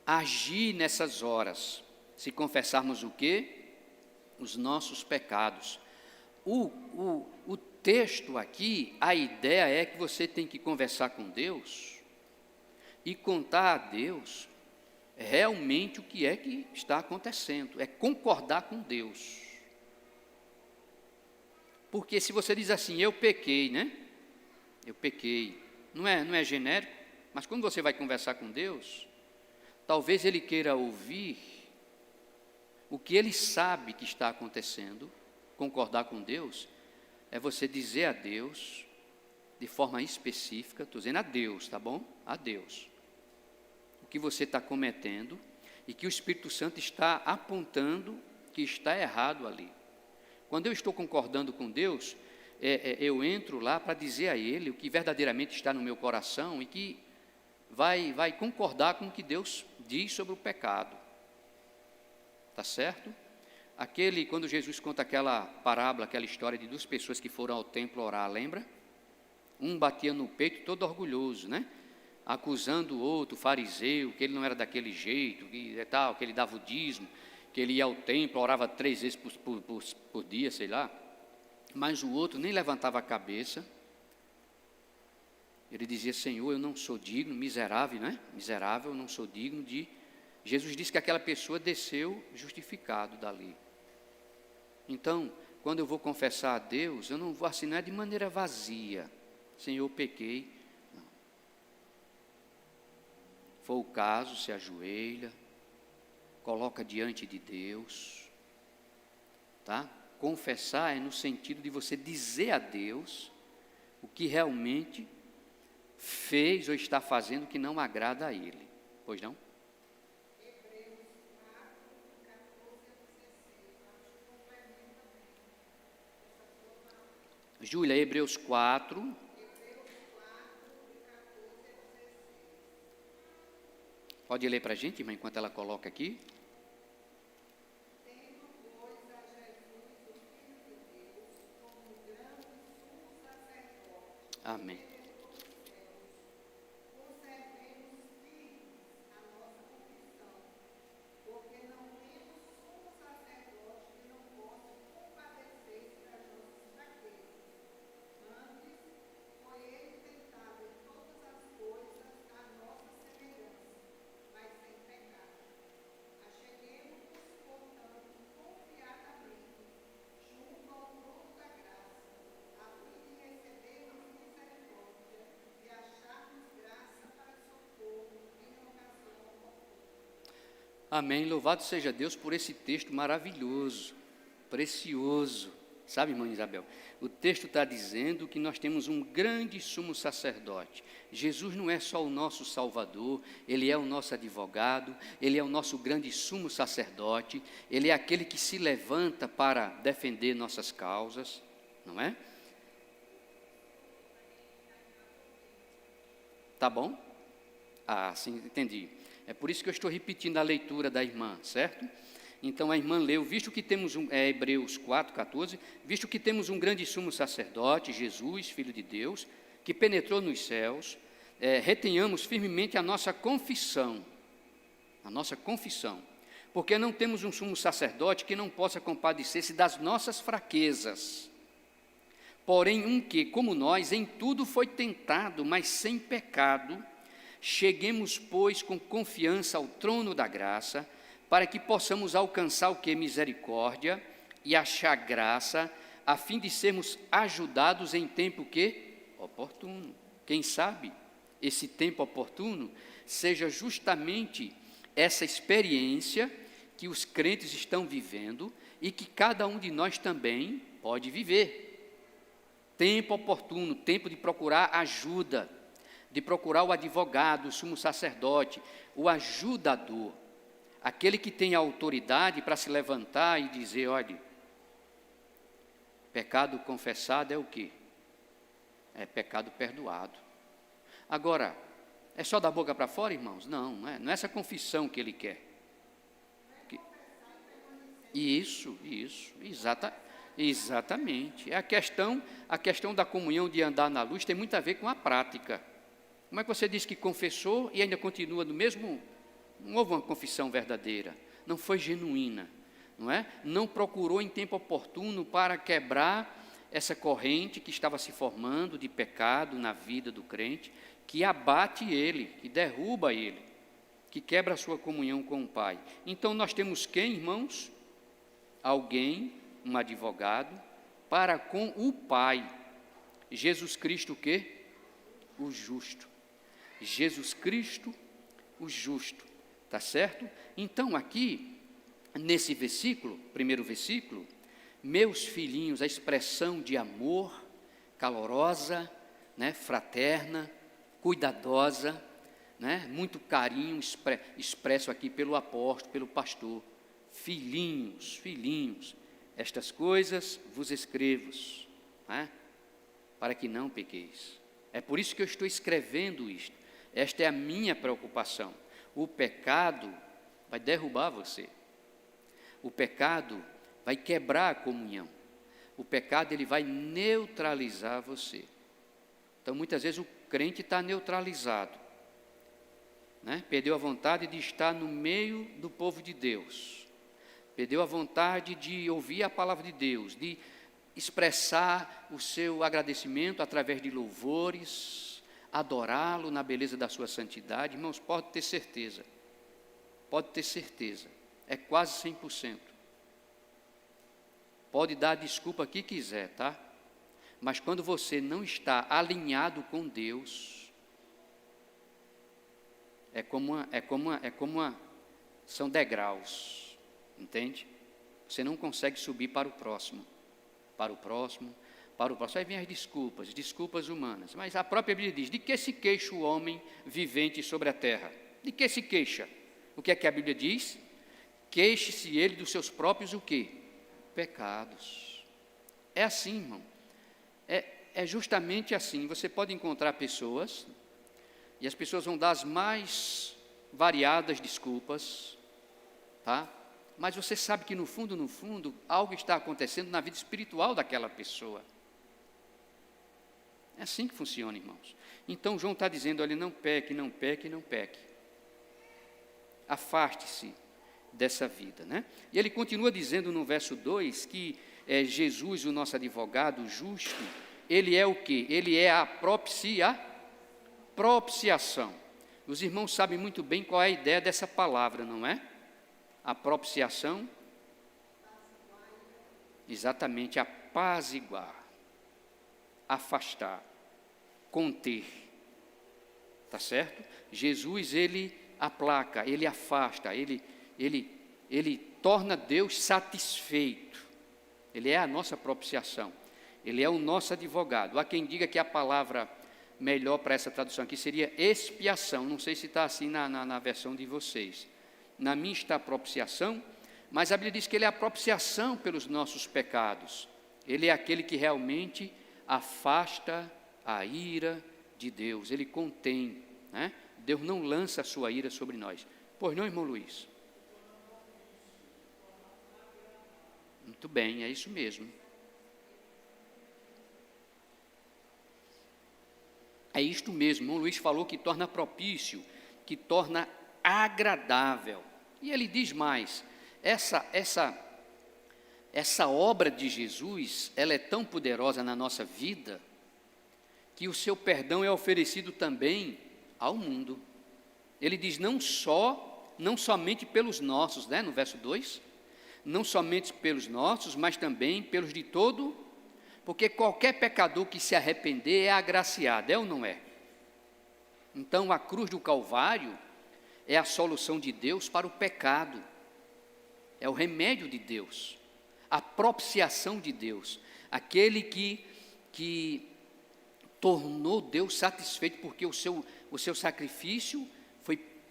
agir nessas horas, se confessarmos o quê? Os nossos pecados. O texto aqui, a ideia é que você tem que conversar com Deus e contar a Deus realmente o que é que está acontecendo, é concordar com Deus. Porque se você diz assim, eu pequei, né? Eu pequei, não é genérico, mas quando você vai conversar com Deus, talvez Ele queira ouvir o que Ele sabe que está acontecendo. Concordar com Deus é você dizer a Deus, de forma específica, estou dizendo a Deus, tá bom? A Deus, o que você está cometendo e que o Espírito Santo está apontando que está errado ali. Quando eu estou concordando com Deus, eu entro lá para dizer a Ele o que verdadeiramente está no meu coração e que vai concordar com o que Deus diz sobre o pecado. Tá certo? Quando Jesus conta aquela parábola, aquela história de 2 pessoas que foram ao templo orar, lembra? Um batia no peito todo orgulhoso, né? Acusando o outro, fariseu, que ele não era daquele jeito, que ele dava o dízimo, que ele ia ao templo, orava 3 vezes por dia, sei lá. Mas o outro nem levantava a cabeça. Ele dizia: Senhor, eu não sou digno, miserável, né? Miserável, eu não sou digno de... Jesus disse que aquela pessoa desceu justificado dali. Então, quando eu vou confessar a Deus, eu não vou assim, não é de maneira vazia. Senhor, eu pequei. Não. For o caso, se ajoelha, coloca diante de Deus, tá? Confessar é no sentido de você dizer a Deus o que realmente fez ou está fazendo que não agrada a Ele. Pois não? Júlia, Hebreus 4. Pode ler para a gente, irmã, enquanto ela coloca aqui. Amém. Amém, louvado seja Deus por esse texto maravilhoso, precioso, sabe, irmã Isabel? O texto está dizendo que nós temos um grande sumo sacerdote. Jesus não é só o nosso Salvador, Ele é o nosso advogado, Ele é o nosso grande sumo sacerdote, Ele é aquele que se levanta para defender nossas causas, não é? Tá bom? Ah, sim, entendi. É por isso que eu estou repetindo a leitura da irmã, certo? Então a irmã leu, visto que temos Hebreus 4,14, visto que temos um grande sumo sacerdote, Jesus, Filho de Deus, que penetrou nos céus, retenhamos firmemente a nossa confissão, porque não temos um sumo sacerdote que não possa compadecer-se das nossas fraquezas, porém um que, como nós, em tudo foi tentado, mas sem pecado. Cheguemos, pois, com confiança ao trono da graça, para que possamos alcançar o que? Misericórdia e achar graça, a fim de sermos ajudados em tempo que? Oportuno. Quem sabe esse tempo oportuno seja justamente essa experiência que os crentes estão vivendo e que cada um de nós também pode viver. Tempo oportuno, tempo de procurar ajuda, de procurar o advogado, o sumo sacerdote, o ajudador, aquele que tem a autoridade para se levantar e dizer: olha, pecado confessado é o quê? É pecado perdoado. Agora, é só da boca para fora, irmãos? Não, não é essa confissão que ele quer. Isso, exatamente. A questão da comunhão, de andar na luz, tem muito a ver com a prática. Como é que você diz que confessou e ainda continua no mesmo? Não houve uma confissão verdadeira, não foi genuína, não é? Não procurou em tempo oportuno para quebrar essa corrente que estava se formando de pecado na vida do crente, que abate ele, que derruba ele, que quebra a sua comunhão com o Pai. Então nós temos quem, irmãos? Alguém, um advogado, para com o Pai. Jesus Cristo o quê? O justo. Jesus Cristo, o justo, tá certo? Então aqui, nesse versículo, primeiro versículo, meus filhinhos, a expressão de amor, calorosa, né, fraterna, cuidadosa, né, muito carinho expresso aqui pelo apóstolo, pelo pastor. Filhinhos, estas coisas vos escrevo, né, para que não pequeis. É por isso que eu estou escrevendo isto. Esta é a minha preocupação. O pecado vai derrubar você. O pecado vai quebrar a comunhão. O pecado, ele vai neutralizar você. Então, muitas vezes, o crente está neutralizado, né? Perdeu a vontade de estar no meio do povo de Deus. Perdeu a vontade de ouvir a palavra de Deus, de expressar o seu agradecimento através de louvores, adorá-lo na beleza da sua santidade. Irmãos, pode ter certeza, é quase 100%. Pode dar a desculpa que quiser, tá? Mas quando você não está alinhado com Deus, são degraus, entende? Você não consegue subir para o próximo. Aí vem as desculpas humanas. Mas a própria Bíblia diz: de que se queixa o homem vivente sobre a terra? De que se queixa? O que é que a Bíblia diz? Queixe-se ele dos seus próprios o quê? Pecados. É assim, irmão. É justamente assim. Você pode encontrar pessoas, e as pessoas vão dar as mais variadas desculpas, tá? Mas você sabe que no fundo, algo está acontecendo na vida espiritual daquela pessoa. É assim que funciona, irmãos. Então, João está dizendo: olha, não peque. Afaste-se dessa vida, né? E ele continua dizendo no verso 2 que Jesus, o nosso advogado justo, ele é o quê? Ele é a propiciação. Os irmãos sabem muito bem qual é a ideia dessa palavra, não é? A propiciação, exatamente, apaziguar, afastar, conter, tá certo? Jesus, ele aplaca, ele afasta, ele torna Deus satisfeito. Ele é a nossa propiciação, ele é o nosso advogado. Há quem diga que a palavra melhor para essa tradução aqui seria expiação. Não sei se está assim na versão de vocês. Na minha está a propiciação, mas a Bíblia diz que ele é a propiciação pelos nossos pecados. Ele é aquele que realmente afasta a ira de Deus, ele contém, né? Deus não lança a sua ira sobre nós. Pois não, irmão Luiz? Muito bem, é isso mesmo. É isto mesmo, irmão Luiz falou que torna propício, que torna agradável. E ele diz mais: essa obra de Jesus, ela é tão poderosa na nossa vida, que o seu perdão é oferecido também ao mundo. Ele diz não somente pelos nossos, né, no verso 2, não somente pelos nossos, mas também pelos de todo, porque qualquer pecador que se arrepender é agraciado, é ou não é? Então a cruz do Calvário é a solução de Deus para o pecado, é o remédio de Deus, a propiciação de Deus, aquele que tornou Deus satisfeito, porque o seu sacrifício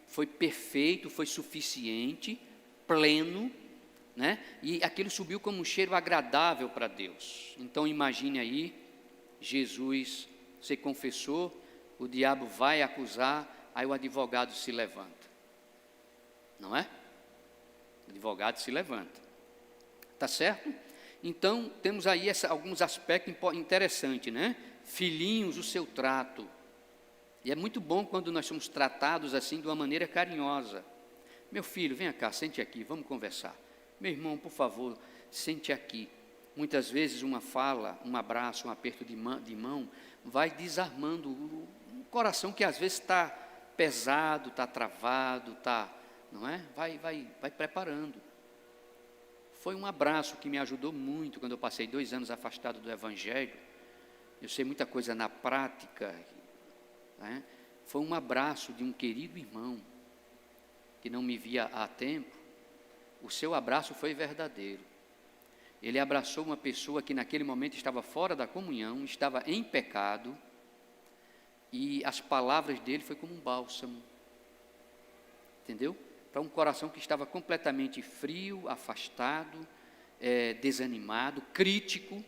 foi perfeito, foi suficiente, pleno, né? E aquilo subiu como um cheiro agradável para Deus. Então imagine aí, Jesus, você confessou, o diabo vai acusar, aí o advogado se levanta, não é? O advogado se levanta, tá certo? Então temos aí alguns aspectos interessantes, né? Filhinhos, o seu trato, e é muito bom quando nós somos tratados assim de uma maneira carinhosa. Meu filho, venha cá, sente aqui, vamos conversar. Meu irmão, por favor, sente aqui. Muitas vezes uma fala, um abraço, um aperto de mão vai desarmando um coração que às vezes está pesado, está travado, não é? Vai preparando. Foi um abraço que me ajudou muito quando eu passei 2 anos afastado do Evangelho. Eu sei muita coisa na prática, né? Foi um abraço de um querido irmão que não me via há tempo. O seu abraço foi verdadeiro. Ele abraçou uma pessoa que naquele momento estava fora da comunhão, estava em pecado, e as palavras dele foi como um bálsamo, entendeu? Para um coração que estava completamente frio, afastado, desanimado, crítico,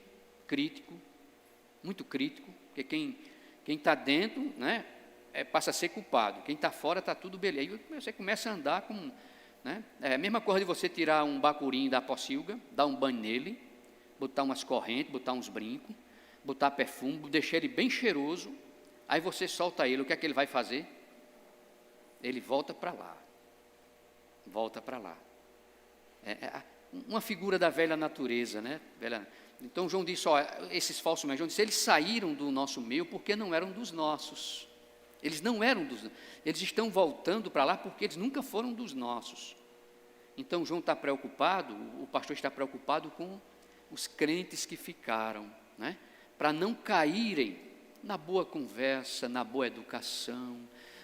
muito crítico, porque quem está dentro, né, passa a ser culpado, quem está fora está tudo beleza. Aí você começa a andar né? É a mesma coisa de você tirar um bacurim da pocilga, dar um banho nele, botar umas correntes, botar uns brincos, botar perfume, deixar ele bem cheiroso, aí você solta ele, o que é que ele vai fazer? Ele volta para lá. Volta para lá. Uma figura da velha natureza, né? Então João disse, esses falsos mestres, João disse, eles saíram do nosso meio porque não eram dos nossos. Eles não eram eles estão voltando para lá porque eles nunca foram dos nossos. Então João está preocupado, o pastor está preocupado com os crentes que ficaram, né? Para não caírem na boa conversa, na boa educação,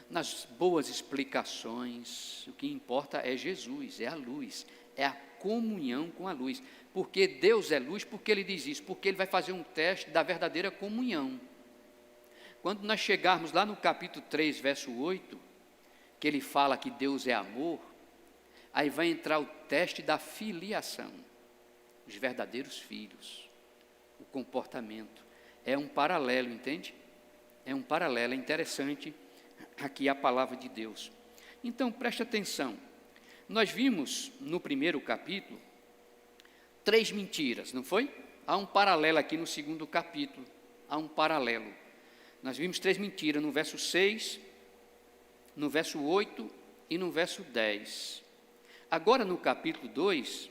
nas boas explicações. O que importa é Jesus, é a luz, é a comunhão com a luz. Porque Deus é luz, porque Ele diz isso? Porque Ele vai fazer um teste da verdadeira comunhão. Quando nós chegarmos lá no capítulo 3, verso 8, que Ele fala que Deus é amor, aí vai entrar o teste da filiação, os verdadeiros filhos, o comportamento. É um paralelo, entende? É um paralelo, é interessante aqui a palavra de Deus. Então, preste atenção. Nós vimos no primeiro capítulo 3 mentiras, não foi? Há um paralelo aqui no segundo capítulo, há um paralelo. Nós vimos 3 mentiras no verso 6, no verso 8 e no verso 10. Agora no capítulo 2,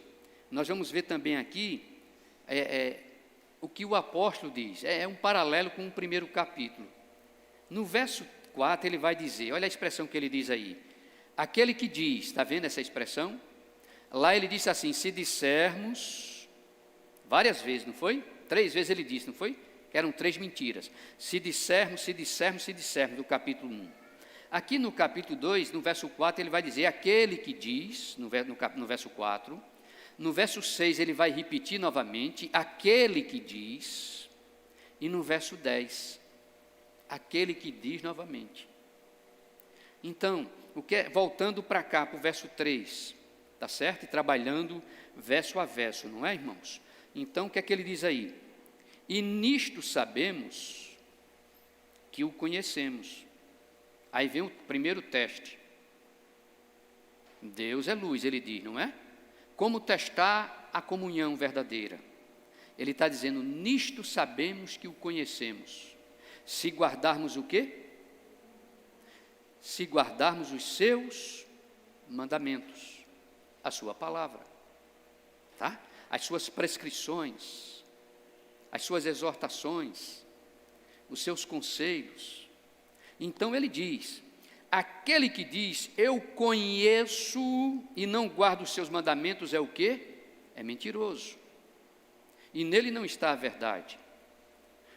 nós vamos ver também aqui o que o apóstolo diz. É um paralelo com o primeiro capítulo. No verso 4 ele vai dizer, olha a expressão que ele diz aí. Aquele que diz, está vendo essa expressão? Lá ele disse assim, se dissermos, várias vezes, não foi? 3 vezes ele disse, não foi? Eram 3 mentiras. Se dissermos, do capítulo 1. Aqui no capítulo 2, no verso 4, ele vai dizer, aquele que diz, no verso 4. No verso 6, ele vai repetir novamente, aquele que diz. E no verso 10, aquele que diz novamente. Então, voltando para cá, para o verso 3, tá certo? E trabalhando verso a verso, não é, irmãos? Então, o que é que ele diz aí? E nisto sabemos que o conhecemos. Aí vem o primeiro teste. Deus é luz, ele diz, não é? Como testar a comunhão verdadeira? Ele está dizendo, nisto sabemos que o conhecemos. Se guardarmos o quê? Se guardarmos os seus mandamentos, a sua palavra, tá? As suas prescrições, as suas exortações, os seus conselhos. Então ele diz, aquele que diz, eu conheço e não guardo os seus mandamentos, é o quê? É mentiroso. E nele não está a verdade.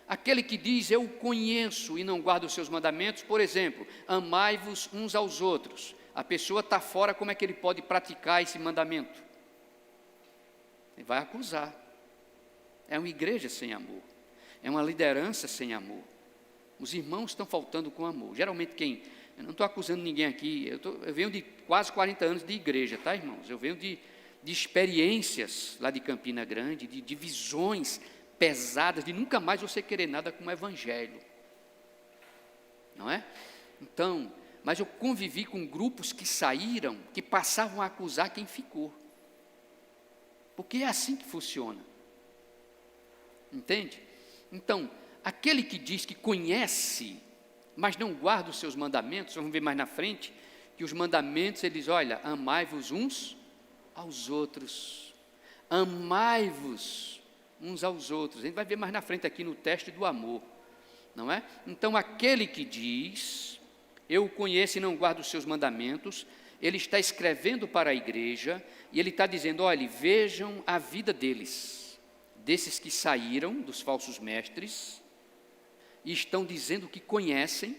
Aquele que diz, eu conheço e não guardo os seus mandamentos, por exemplo, amai-vos uns aos outros. A pessoa está fora, como é que ele pode praticar esse mandamento? Ele vai acusar. É uma igreja sem amor. É uma liderança sem amor. Os irmãos estão faltando com amor. Geralmente eu não estou acusando ninguém aqui, eu venho de quase 40 anos de igreja, tá, irmãos? Eu venho de experiências lá de Campina Grande, de visões pesadas, de nunca mais você querer nada com o evangelho, não é? Então, mas eu convivi com grupos que saíram, que passavam a acusar quem ficou, porque é assim que funciona, entende? Então, aquele que diz que conhece, mas não guarda os seus mandamentos, vamos ver mais na frente, que os mandamentos, ele diz, olha, amai-vos uns aos outros, amai-vos uns aos outros. A gente vai ver mais na frente aqui no teste do amor, não é? Então, aquele que diz, eu o conheço e não guardo os seus mandamentos, ele está escrevendo para a igreja, e ele está dizendo, olha, vejam a vida deles, desses que saíram dos falsos mestres, e estão dizendo que conhecem,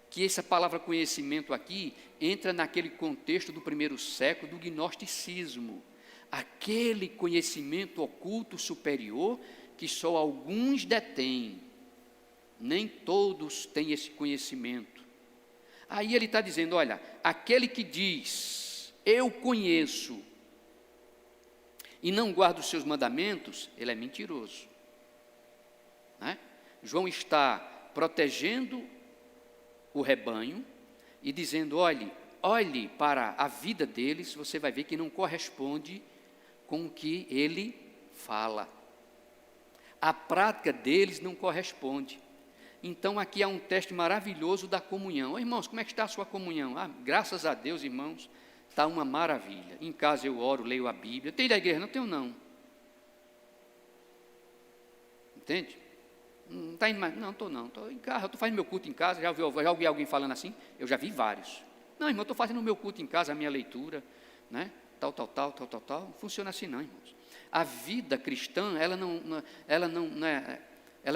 que essa palavra conhecimento aqui entra naquele contexto do primeiro século do gnosticismo, aquele conhecimento oculto superior que só alguns detêm, nem todos têm esse conhecimento. Aí ele está dizendo, olha, aquele que diz, eu conheço, e não guarda os seus mandamentos, ele é mentiroso, né? João está protegendo o rebanho e dizendo, olhe, olhe para a vida deles, você vai ver que não corresponde com o que ele fala. A prática deles não corresponde. Então aqui há um teste maravilhoso da comunhão. Irmãos, como é que está a sua comunhão? Graças a Deus, irmãos, está uma maravilha. Em casa eu oro, leio a Bíblia. Tem da igreja? Não tenho não. Entende? Não está indo mais? Não, estou não. Estou em casa, eu estou fazendo meu culto em casa. Já ouvi alguém falando assim? Eu já vi vários. Não, irmão, estou fazendo o meu culto em casa, a minha leitura, né? Tal. Não funciona assim não, irmãos. A vida cristã, ela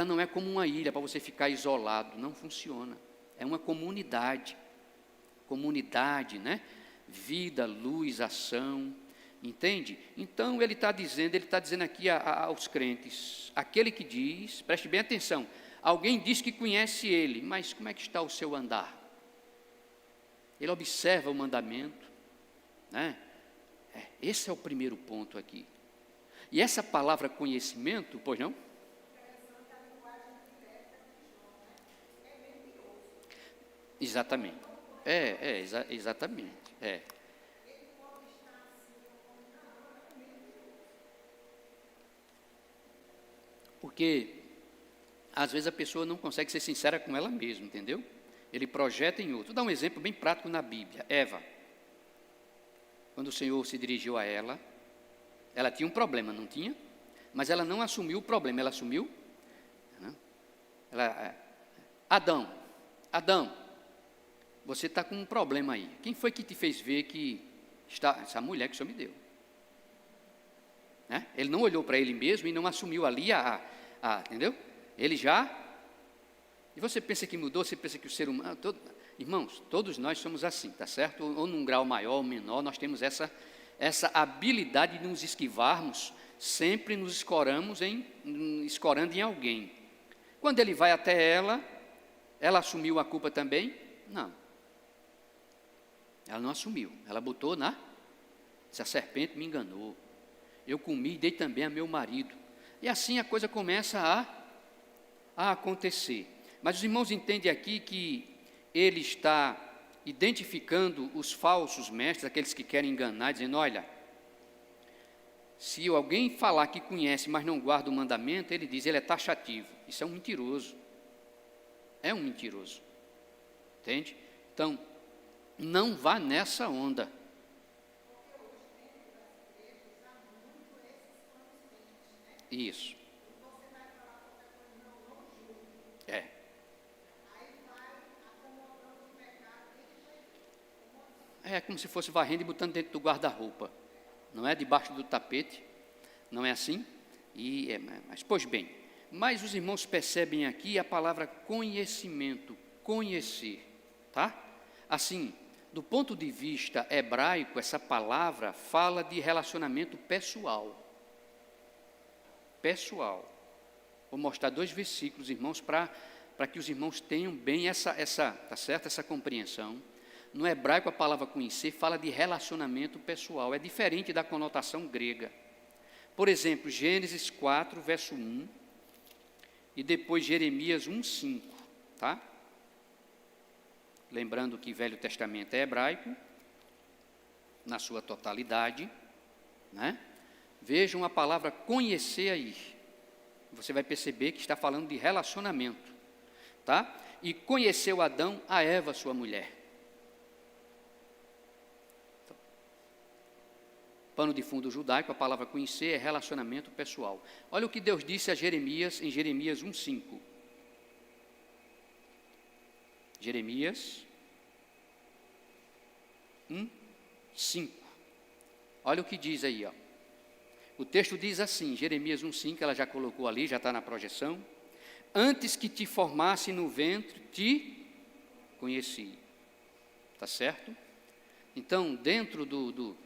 não é como uma ilha para você ficar isolado. Não funciona. É uma comunidade. Comunidade, né? Vida, luz, ação. Entende? Então ele está dizendo aqui aos crentes, aquele que diz, preste bem atenção, alguém diz que conhece ele, mas como é que está o seu andar? Ele observa o mandamento, né? Esse é o primeiro ponto aqui. E essa palavra conhecimento, pois não? Exatamente. Exatamente. Porque às vezes a pessoa não consegue ser sincera com ela mesma, entendeu? Ele projeta em outro. Vou dar um exemplo bem prático na Bíblia. Eva, quando o Senhor se dirigiu a ela tinha um problema, não tinha? Mas ela não assumiu o problema, ela assumiu? Adão, você está com um problema aí. Quem foi que te fez ver que está essa mulher que o Senhor me deu? Né? Ele não olhou para ele mesmo e não assumiu ali entendeu? Ele já... E você pensa que mudou, você pensa que o ser humano... Irmãos, todos nós somos assim, tá certo? Ou num grau maior ou menor, nós temos essa habilidade de nos esquivarmos, sempre nos escorando em alguém. Quando ele vai até ela assumiu a culpa também? Não. Ela não assumiu, ela botou essa serpente me enganou. Eu comi e dei também a meu marido. E assim a coisa começa a acontecer. Mas os irmãos entendem aqui que ele está identificando os falsos mestres, aqueles que querem enganar, dizendo, olha, se alguém falar que conhece, mas não guarda o mandamento, ele diz, ele é taxativo. Isso é um mentiroso. É um mentiroso. Entende? Então, não vá nessa onda. Isso. É como se fosse varrendo e botando dentro do guarda-roupa. Não é debaixo do tapete. Não é assim? Mas, pois bem, mas os irmãos percebem aqui a palavra conhecimento, conhecer, tá? Assim, do ponto de vista hebraico, essa palavra fala de relacionamento pessoal. Pessoal. Vou mostrar 2 versículos, irmãos, para que os irmãos tenham bem tá certo? Essa compreensão. No hebraico, a palavra conhecer fala de relacionamento pessoal. É diferente da conotação grega. Por exemplo, Gênesis 4, verso 1, e depois Jeremias 1, 5, tá? Lembrando que Velho Testamento é hebraico, na sua totalidade, né? Vejam a palavra conhecer aí. Você vai perceber que está falando de relacionamento, tá? E conheceu Adão a Eva, sua mulher. Pano de fundo judaico, a palavra conhecer é relacionamento pessoal. Olha o que Deus disse a Jeremias, em Jeremias 1,5. Jeremias 1,5. Olha o que diz aí, ó. O texto diz assim, Jeremias 1,5, ela já colocou ali, já está na projeção. Antes que te formasse no ventre, te conheci. Tá certo? Então, dentro do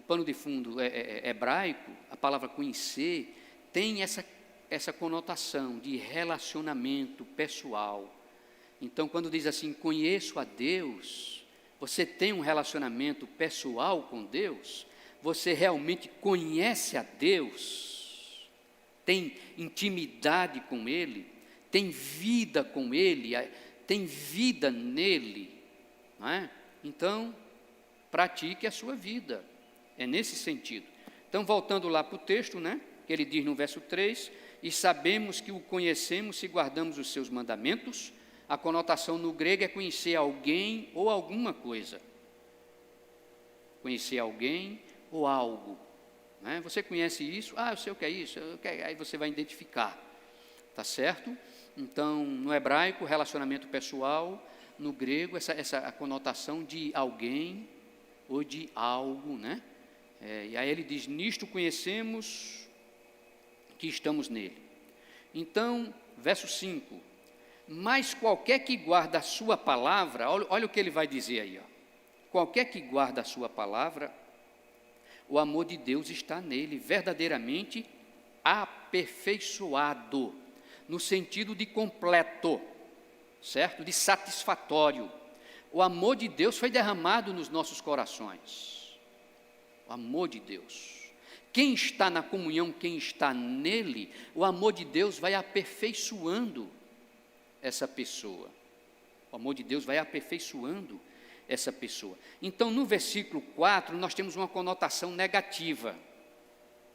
pano de fundo hebraico, a palavra conhecer tem essa conotação de relacionamento pessoal. Então, quando diz assim, conheço a Deus, você tem um relacionamento pessoal com Deus, você realmente conhece a Deus, tem intimidade com Ele, tem vida com Ele, tem vida nele, não é? Então, pratique a sua vida. É nesse sentido. Então, voltando lá para o texto, né, que ele diz no verso 3, e sabemos que o conhecemos se guardamos os seus mandamentos. A conotação no grego é conhecer alguém ou alguma coisa. Conhecer alguém ou algo. Né? Você conhece isso? Ah, eu sei o que é isso. Aí você vai identificar. Tá certo? Então, no hebraico, relacionamento pessoal. No grego, essa conotação de alguém ou de algo, né? E aí ele diz, nisto conhecemos que estamos nele. Então, verso 5, mas qualquer que guarda a sua palavra, olha o que ele vai dizer aí, ó. Qualquer que guarda a sua palavra, o amor de Deus está nele, verdadeiramente aperfeiçoado, no sentido de completo, certo? De satisfatório. O amor de Deus foi derramado nos nossos corações. O amor de Deus. Quem está na comunhão, quem está nele, o amor de Deus vai aperfeiçoando essa pessoa. O amor de Deus vai aperfeiçoando essa pessoa. Então, no versículo 4, nós temos uma conotação negativa.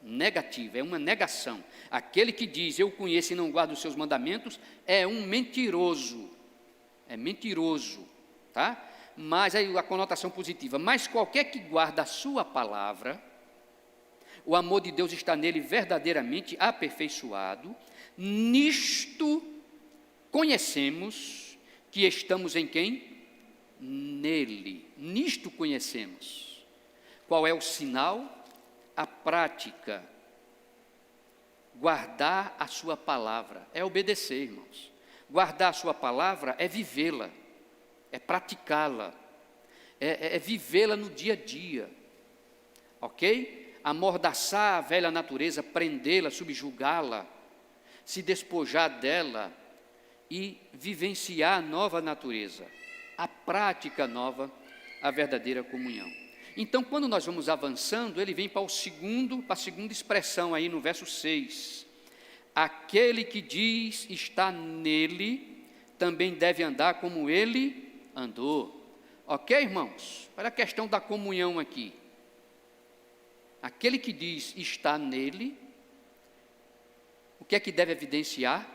Negativa, é uma negação. Aquele que diz, eu conheço e não guardo os seus mandamentos, é um mentiroso. É mentiroso, tá? Mas aí a conotação positiva, mas qualquer que guarda a sua palavra, o amor de Deus está nele verdadeiramente aperfeiçoado, nisto conhecemos que estamos em quem? Nele, nisto conhecemos. Qual é o sinal? A prática, guardar a sua palavra, é obedecer, irmãos. Guardar a sua palavra é vivê-la, é praticá-la, é vivê-la no dia a dia, ok? Amordaçar a velha natureza, prendê-la, subjugá-la, se despojar dela e vivenciar a nova natureza, a prática nova, a verdadeira comunhão. Então, quando nós vamos avançando, ele vem para a segunda expressão aí no verso 6. Aquele que diz está nele, também deve andar como ele andou. Ok, irmãos? Olha a questão da comunhão aqui. Aquele que diz está nele, o que é que deve evidenciar?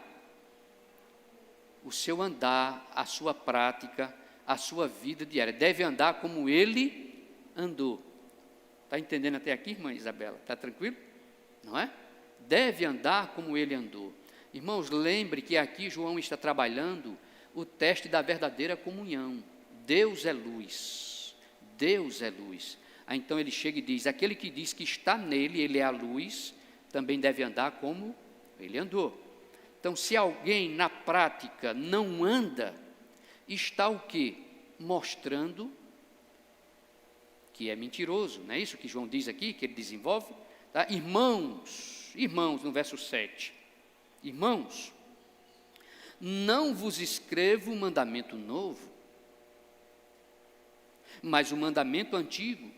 O seu andar, a sua prática, a sua vida diária. Deve andar como ele andou. Está entendendo até aqui, irmã Isabela? Está tranquilo? Não é? Deve andar como ele andou. Irmãos, lembre que aqui João está trabalhando o teste da verdadeira comunhão. Deus é luz. Deus é luz. Então ele chega e diz, aquele que diz que está nele, ele é a luz, também deve andar como ele andou. Então, se alguém na prática não anda, está o quê? Mostrando que é mentiroso, não é isso que João diz aqui, que ele desenvolve? Tá? Irmãos, no verso 7, irmãos, não vos escrevo um mandamento novo, mas o mandamento antigo,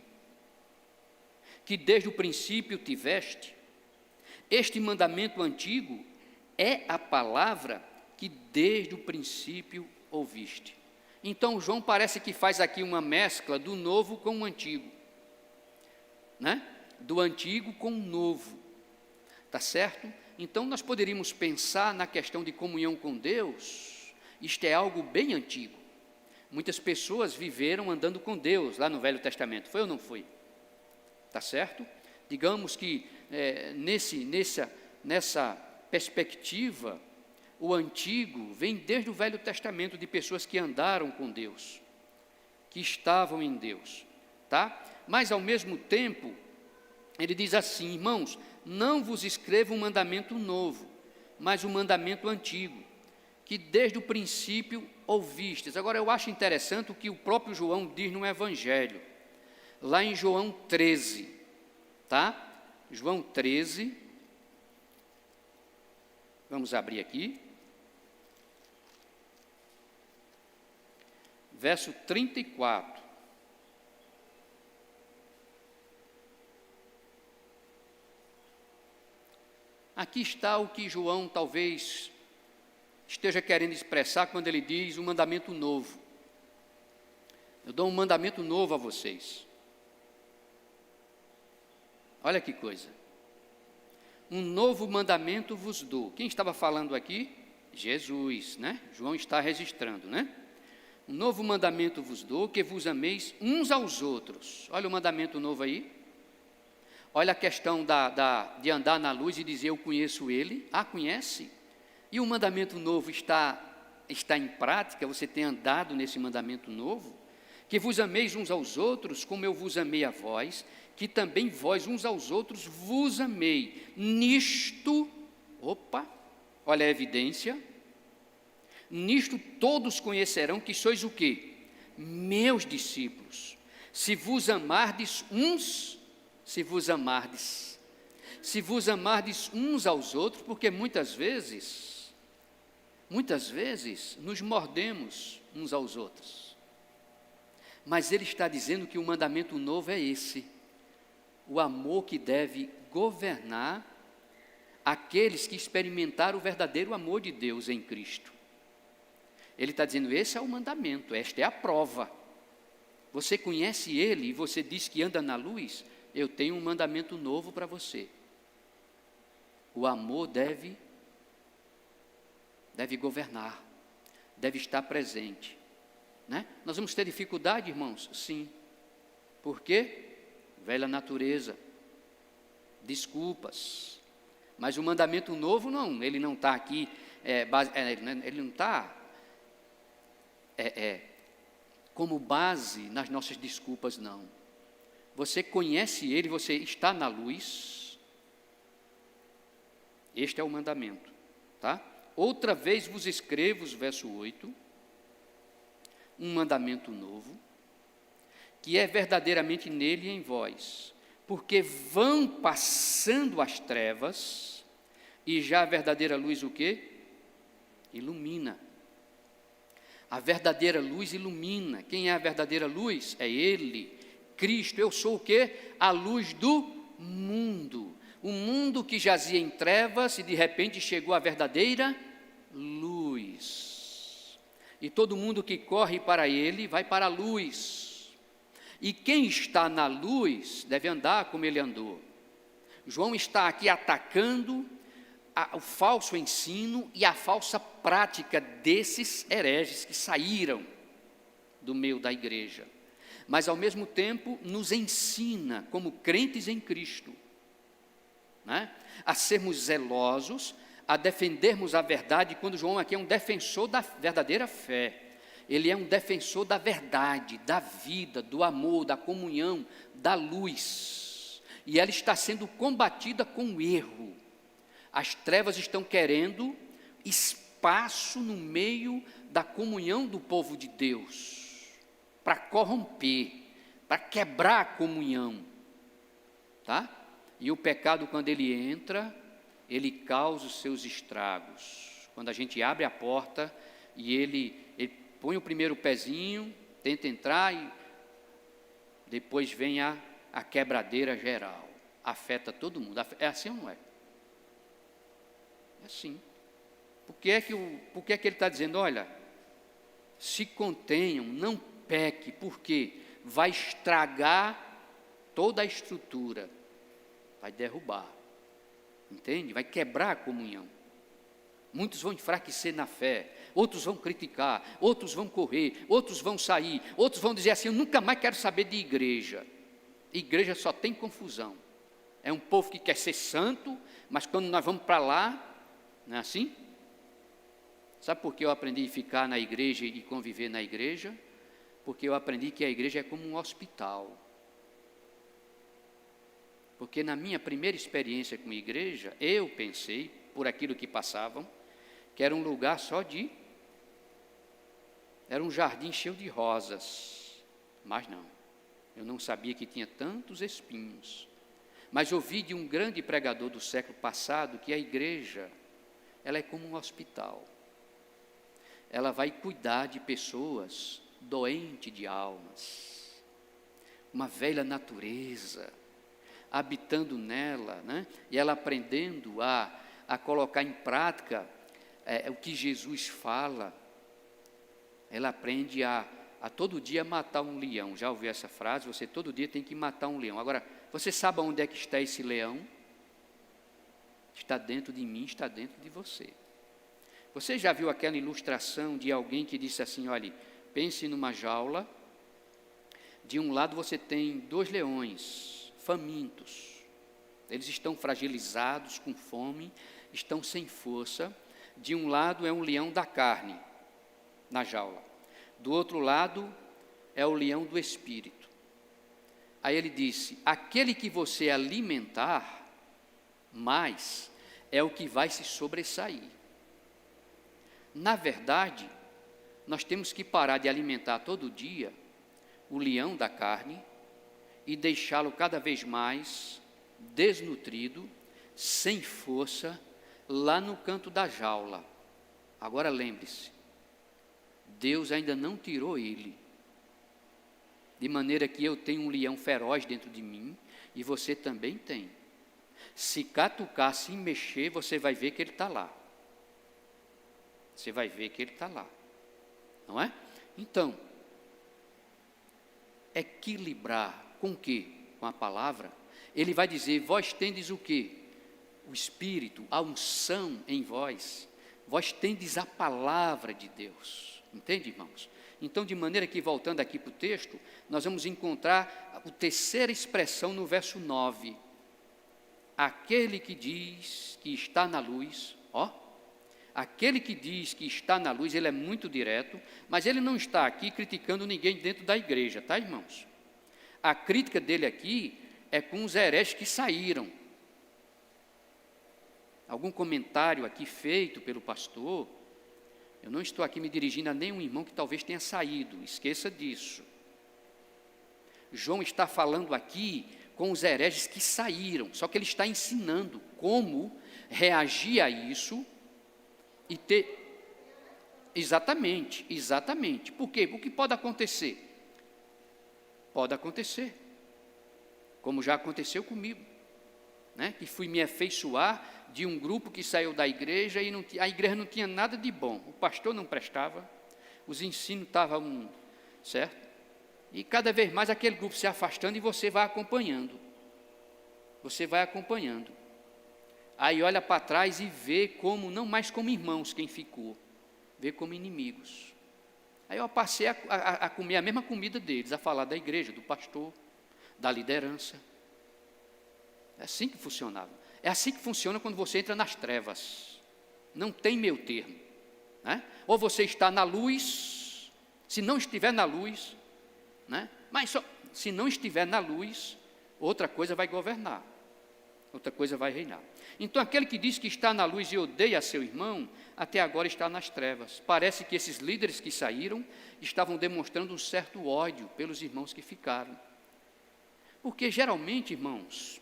que desde o princípio tiveste. Este mandamento antigo é a palavra que desde o princípio ouviste. Então, João parece que faz aqui uma mescla do novo com o antigo, né? Do antigo com o novo, tá certo? Então, nós poderíamos pensar na questão de comunhão com Deus, isto é algo bem antigo. Muitas pessoas viveram andando com Deus lá no Velho Testamento, foi ou não foi? Tá certo? Digamos que nessa perspectiva, o antigo vem desde o Velho Testamento de pessoas que andaram com Deus, que estavam em Deus, tá? Mas ao mesmo tempo, ele diz assim, irmãos, não vos escrevo um mandamento novo, mas um mandamento antigo, que desde o princípio ouvistes. Agora, eu acho interessante o que o próprio João diz no Evangelho, lá em João 13, tá? João 13, vamos abrir aqui, verso 34. Aqui está o que João talvez esteja querendo expressar quando ele diz um mandamento novo. Eu dou um mandamento novo a vocês. Olha que coisa. Um novo mandamento vos dou. Quem estava falando aqui? Jesus, né? João está registrando, né? Um novo mandamento vos dou, que vos ameis uns aos outros. Olha o mandamento novo aí. Olha a questão de andar na luz e dizer eu conheço ele. Ah, conhece? E o mandamento novo está em prática, você tem andado nesse mandamento novo? Que vos ameis uns aos outros, como eu vos amei a vós, que também vós uns aos outros vos amei. Nisto, olha a evidência, nisto todos conhecerão que sois o quê? Meus discípulos, se vos amardes uns aos outros, porque muitas vezes nos mordemos uns aos outros. Mas ele está dizendo que o mandamento novo é esse, o amor que deve governar aqueles que experimentaram o verdadeiro amor de Deus em Cristo. Ele está dizendo, esse é o mandamento, esta é a prova. Você conhece ele e você diz que anda na luz, eu tenho um mandamento novo para você. O amor deve governar, deve estar presente, né? Nós vamos ter dificuldade, irmãos? Sim. Por quê? Velha natureza, desculpas. Mas o mandamento novo não, ele não está aqui, ele não está como base nas nossas desculpas, não. Você conhece ele, você está na luz. Este é o mandamento, tá? Outra vez vos escrevo, verso 8, um mandamento novo, que é verdadeiramente nele e em vós, porque vão passando as trevas, e já a verdadeira luz o quê? Ilumina. A verdadeira luz ilumina. Quem é a verdadeira luz? É Ele, Cristo. Eu sou o quê? A luz do mundo. O mundo que jazia em trevas e de repente chegou a verdadeira luz. E todo mundo que corre para Ele vai para a luz. E quem está na luz deve andar como Ele andou. João está aqui atacando o falso ensino e a falsa prática desses hereges que saíram do meio da igreja, mas ao mesmo tempo nos ensina, como crentes em Cristo, né, a sermos zelosos, a defendermos a verdade. Quando João aqui é um defensor da verdadeira fé, ele é um defensor da verdade, da vida, do amor, da comunhão, da luz, e ela está sendo combatida com o erro. As trevas estão querendo espaço no meio da comunhão do povo de Deus, para corromper, para quebrar a comunhão, tá? E o pecado, quando ele entra, ele causa os seus estragos. Quando a gente abre a porta e ele põe o primeiro pezinho, tenta entrar e depois vem a quebradeira geral, afeta todo mundo. É assim ou não é? É assim. Por que é que ele está dizendo, olha, se contenham, não peque, porque vai estragar toda a estrutura, vai derrubar, entende? Vai quebrar a comunhão. Muitos vão enfraquecer na fé, outros vão criticar, outros vão correr, outros vão sair, outros vão dizer assim, eu nunca mais quero saber de igreja. Igreja só tem confusão. É um povo que quer ser santo, mas quando nós vamos para lá, não é assim? Sabe por que eu aprendi a ficar na igreja e conviver na igreja? Porque eu aprendi que a igreja é como um hospital. Porque na minha primeira experiência com a igreja, eu pensei, por aquilo que passavam, que era um lugar era um jardim cheio de rosas. Mas não, eu não sabia que tinha tantos espinhos. Mas ouvi de um grande pregador do século passado que a igreja, ela é como um hospital. Ela vai cuidar de pessoas doentes de almas, uma velha natureza, habitando nela, né? E ela aprendendo a colocar em prática o que Jesus fala. Ela aprende a a todo dia matar um leão. Já ouviu essa frase? Você todo dia tem que matar um leão. Agora, você sabe onde é que está esse leão? Está dentro de mim, está dentro de você. Você já viu aquela ilustração de alguém que disse assim, olha, pense numa jaula, de um lado você tem 2 leões famintos, eles estão fragilizados, com fome, estão sem força. De um lado é um leão da carne, na jaula. Do outro lado é o leão do espírito. Aí ele disse, aquele que você alimentar mais é o que vai se sobressair. Na verdade, nós temos que parar de alimentar todo dia o leão da carne e deixá-lo cada vez mais desnutrido, sem força, lá no canto da jaula. Agora lembre-se, Deus ainda não tirou ele, de maneira que eu tenho um leão feroz dentro de mim e você também tem. Se catucar, se mexer, você vai ver que ele está lá. Você vai ver que ele está lá, não é? Então, equilibrar com o quê? Com a palavra. Ele vai dizer, vós tendes o quê? O Espírito, a unção em vós. Vós tendes a palavra de Deus. Entende, irmãos? Então, de maneira que, voltando aqui para o texto, nós vamos encontrar a terceira expressão no verso 9. Aquele que diz que está na luz, aquele que diz que está na luz, ele é muito direto, mas ele não está aqui criticando ninguém dentro da igreja, tá, irmãos? A crítica dele aqui é com os hereges que saíram. Algum comentário aqui feito pelo pastor, eu não estou aqui me dirigindo a nenhum irmão que talvez tenha saído, esqueça disso. João está falando aqui com os hereges que saíram, só que ele está ensinando como reagir a isso e ter... Exatamente. Por quê? O que pode acontecer? Pode acontecer, como já aconteceu comigo, né? Que fui me afeiçoar de um grupo que saiu da igreja e a igreja não tinha nada de bom, o pastor não prestava, os ensinos estavam, certo? E cada vez mais aquele grupo se afastando e você vai acompanhando. Aí olha para trás e vê como, não mais como irmãos quem ficou, vê como inimigos. Aí eu passei a comer a mesma comida deles, a falar da igreja, do pastor, da liderança. É assim que funcionava. É assim que funciona quando você entra nas trevas. Não tem meio termo, né? Ou você está na luz, se não estiver na luz, né? Mas se não estiver na luz, outra coisa vai governar, outra coisa vai reinar. Então aquele que diz que está na luz e odeia seu irmão, até agora está nas trevas. Parece que esses líderes que saíram estavam demonstrando um certo ódio pelos irmãos que ficaram. Porque geralmente, irmãos,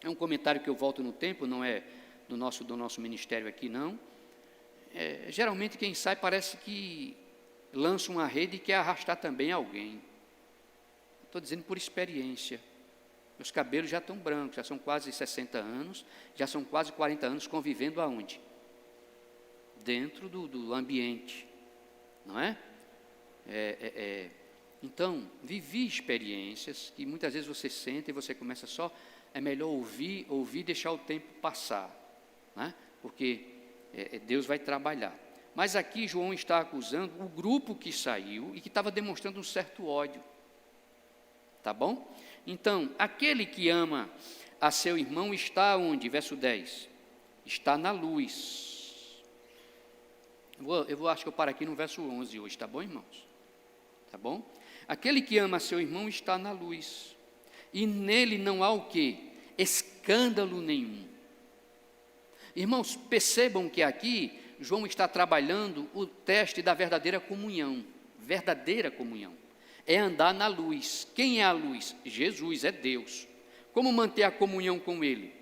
é um comentário que eu volto no tempo, não é do nosso ministério aqui, não. Geralmente quem sai parece que lança uma rede e quer arrastar também alguém. Estou dizendo por experiência. Meus cabelos já estão brancos, já são quase 60 anos, já são quase 40 anos convivendo aonde? Dentro do ambiente, não é? Então, vivi experiências que muitas vezes você senta e você começa só, é melhor ouvir e deixar o tempo passar, né? Porque Deus vai trabalhar. Mas aqui João está acusando o grupo que saiu e que estava demonstrando um certo ódio, tá bom? Então, aquele que ama a seu irmão está onde? Verso 10, está na luz. Acho que eu paro aqui no verso 11 hoje, tá bom, irmãos? Tá bom? Aquele que ama seu irmão está na luz, e nele não há o quê? Escândalo nenhum. Irmãos, percebam que aqui João está trabalhando o teste da verdadeira comunhão. Verdadeira comunhão é andar na luz. Quem é a luz? Jesus, é Deus. Como manter a comunhão com Ele?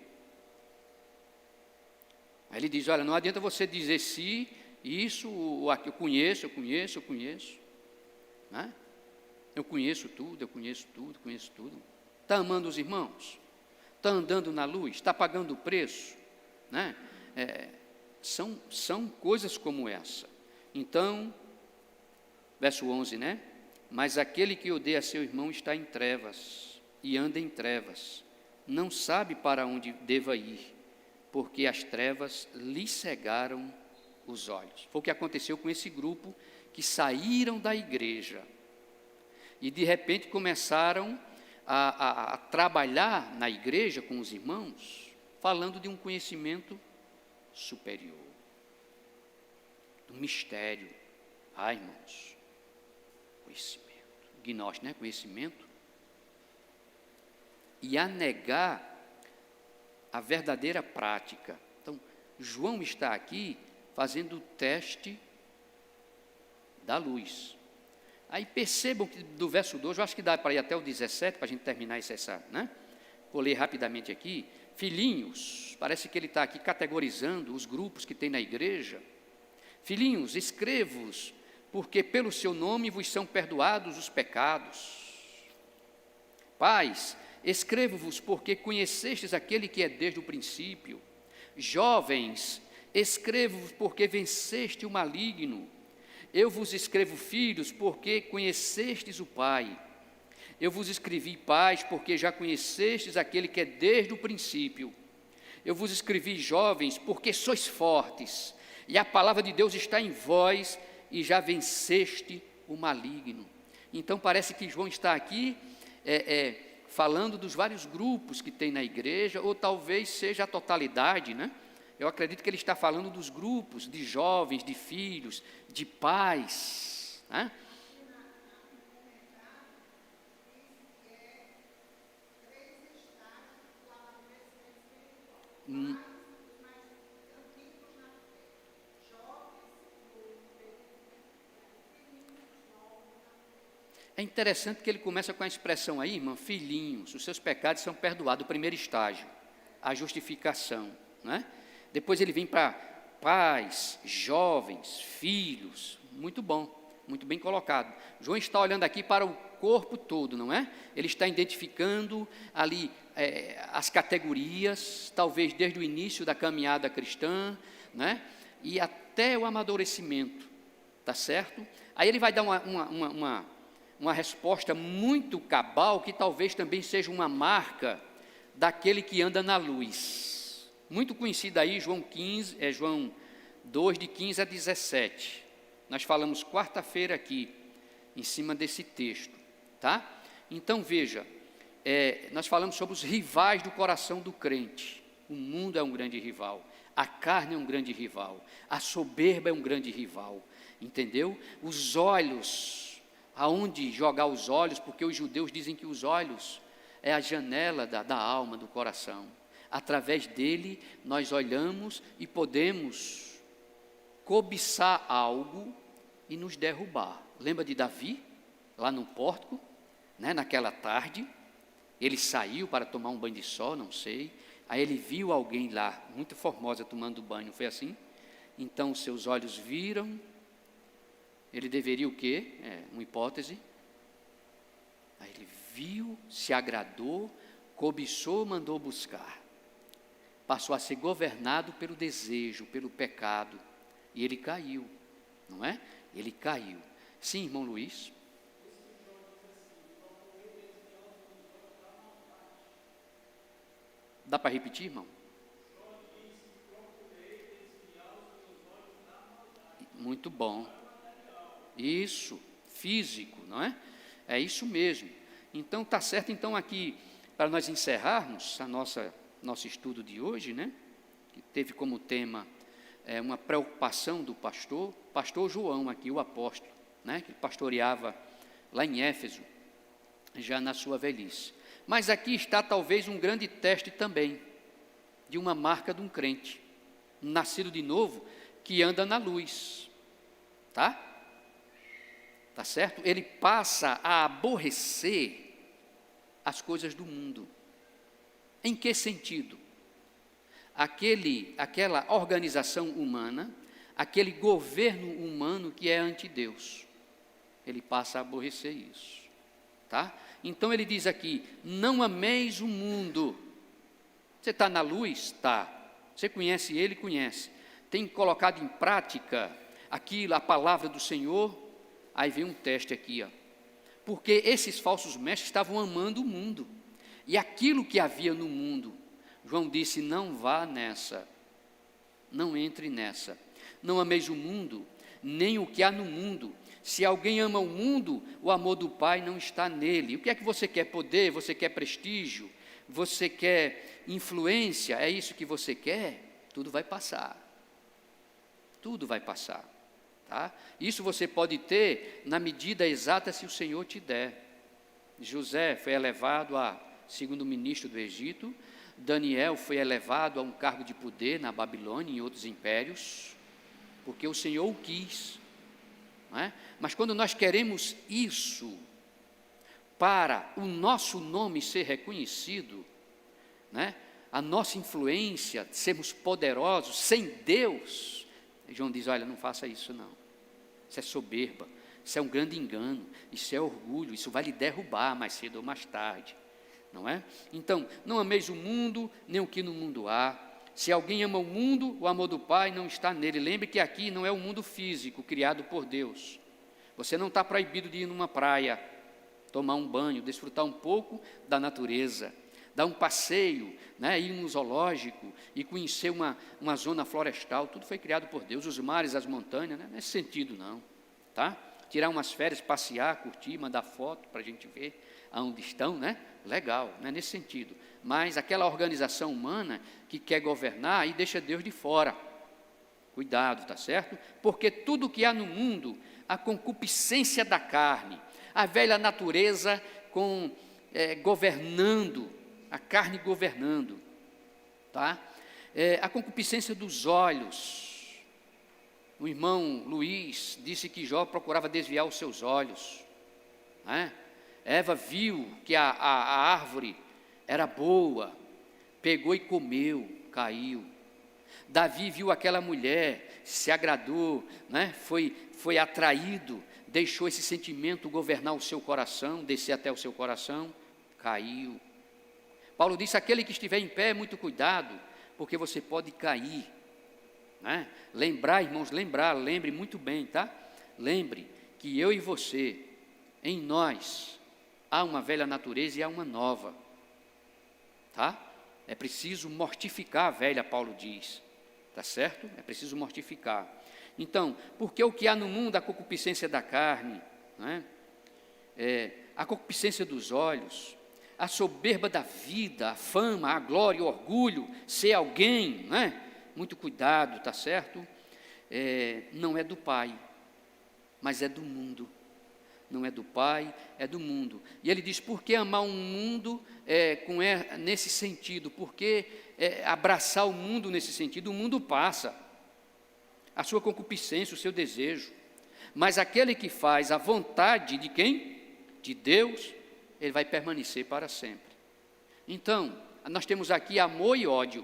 Aí ele diz, olha, não adianta você dizer se isso, ou aqui, eu conheço, né? Eu conheço tudo. Está amando os irmãos? Está andando na luz? Está pagando o preço? Né? São coisas como essa. Então, verso 11, né? Mas aquele que odeia seu irmão está em trevas, e anda em trevas, não sabe para onde deva ir, porque as trevas lhe cegaram os olhos. Foi o que aconteceu com esse grupo que saíram da igreja e de repente começaram a trabalhar na igreja com os irmãos, falando de um conhecimento superior, do mistério. Irmãos, conhecimento, gnóstico, né? Conhecimento, e a negar a verdadeira prática. Então, João está aqui fazendo o teste da luz. Aí percebam que do verso 2, eu acho que dá para ir até o 17, para a gente terminar essa, né? Vou ler rapidamente aqui. Filhinhos, parece que ele está aqui categorizando os grupos que tem na igreja. Filhinhos, escrevo-vos, porque pelo seu nome vos são perdoados os pecados. Pais, escrevo-vos porque conhecestes aquele que é desde o princípio. Jovens, escrevo-vos porque venceste o maligno. Eu vos escrevo, filhos, porque conhecestes o Pai. Eu vos escrevi, pais, porque já conhecestes aquele que é desde o princípio. Eu vos escrevi, jovens, porque sois fortes, e a palavra de Deus está em vós, e já venceste o maligno. Então parece que João está aqui falando dos vários grupos que tem na igreja, ou talvez seja a totalidade, né? Eu acredito que ele está falando dos grupos de jovens, de filhos, de pais, né? É interessante que ele começa com a expressão aí, irmão, filhinhos, os seus pecados são perdoados, o primeiro estágio, a justificação, né? Depois ele vem para pais, jovens, filhos, muito bom, muito bem colocado. João está olhando aqui para o corpo todo, não é? Ele está identificando ali as categorias, talvez desde o início da caminhada cristã, né? E até o amadurecimento, tá certo? Aí ele vai dar uma resposta muito cabal, que talvez também seja uma marca daquele que anda na luz. Muito conhecida aí, João 2, de 15 a 17. Nós falamos quarta-feira aqui, em cima desse texto, tá? Então, veja, nós falamos sobre os rivais do coração do crente. O mundo é um grande rival, a carne é um grande rival, a soberba é um grande rival, entendeu? Os olhos, aonde jogar os olhos, porque os judeus dizem que os olhos é a janela da alma, do coração. Através dele, nós olhamos e podemos cobiçar algo e nos derrubar. Lembra de Davi, lá no pórtico, né, naquela tarde? Ele saiu para tomar um banho de sol, não sei. Aí ele viu alguém lá, muito formosa, tomando banho, foi assim? Então, seus olhos viram. Ele deveria o quê? Uma hipótese. Aí ele viu, se agradou, cobiçou, mandou buscar. Passou a ser governado pelo desejo, pelo pecado. E ele caiu, não é? Ele caiu. Sim, irmão Luiz? Dá para repetir, irmão? Muito bom. Isso, físico, não é? É isso mesmo. Então, está certo, então, aqui, para nós encerrarmos nosso estudo de hoje, né? Que teve como tema uma preocupação do pastor João aqui, o apóstolo, né? Que pastoreava lá em Éfeso, já na sua velhice. Mas aqui está talvez um grande teste também, de uma marca de um crente, nascido de novo, que anda na luz, tá? Tá certo? Ele passa a aborrecer as coisas do mundo. Em que sentido? Aquela organização humana, aquele governo humano que é anti-Deus, ele passa a aborrecer isso, tá? Então ele diz aqui, não ameis o mundo. Você está na luz? Está. Você conhece ele? Conhece. Tem colocado em prática aquilo, a palavra do Senhor? Aí vem um teste aqui, ó. Porque esses falsos mestres estavam amando o mundo. E aquilo que havia no mundo, João disse, não vá nessa, não entre nessa. Não ameis o mundo, nem o que há no mundo. Se alguém ama o mundo, o amor do Pai não está nele. O que é que você quer? Poder? Você quer prestígio? Você quer influência? É isso que você quer? Tudo vai passar. Tudo vai passar. Tá? Isso você pode ter na medida exata se o Senhor te der. José foi elevado a segundo ministro do Egito. Daniel foi elevado a um cargo de poder na Babilônia e em outros impérios, porque o Senhor o quis. Não é? Mas quando nós queremos isso para o nosso nome ser reconhecido, né? A nossa influência, sermos poderosos, sem Deus, João diz, olha, não faça isso não. Isso é soberba, isso é um grande engano, isso é orgulho, isso vai lhe derrubar mais cedo ou mais tarde, não é? Então, não ameis o mundo, nem o que no mundo há. Se alguém ama o mundo, o amor do Pai não está nele. Lembre que aqui não é um mundo físico criado por Deus. Você não está proibido de ir numa praia, tomar um banho, desfrutar um pouco da natureza, dar um passeio, né, ir num zoológico e conhecer uma zona florestal. Tudo foi criado por Deus, os mares, as montanhas, né, nesse sentido não, tá? Tirar umas férias, passear, curtir, mandar foto para a gente ver aonde estão, né? Legal, não é nesse sentido. Mas aquela organização humana que quer governar e deixa Deus de fora. Cuidado, tá certo? Porque tudo que há no mundo, a concupiscência da carne, a velha natureza governando, a carne governando, tá? A concupiscência dos olhos. O irmão Luiz disse que Jó procurava desviar os seus olhos, né? Eva viu que a árvore era boa, pegou e comeu, caiu. Davi viu aquela mulher, se agradou, né? Foi atraído, deixou esse sentimento governar o seu coração, descer até o seu coração, caiu. Paulo disse, aquele que estiver em pé, muito cuidado, porque você pode cair, né? Lembrar, irmãos, lembre muito bem, tá? Lembre que eu e você, em nós, há uma velha natureza e há uma nova, tá? É preciso mortificar a velha, Paulo diz, tá certo? É preciso mortificar. Então, porque o que há no mundo, a concupiscência da carne, né? A concupiscência dos olhos, a soberba da vida, a fama, a glória, o orgulho, ser alguém, né? Muito cuidado, tá certo? Não é do Pai, mas é do mundo. Não é do Pai, é do mundo. E ele diz, por que amar um mundo nesse sentido? Por que abraçar o mundo nesse sentido? O mundo passa, a sua concupiscência, o seu desejo. Mas aquele que faz a vontade de quem? De Deus, ele vai permanecer para sempre. Então, nós temos aqui amor e ódio.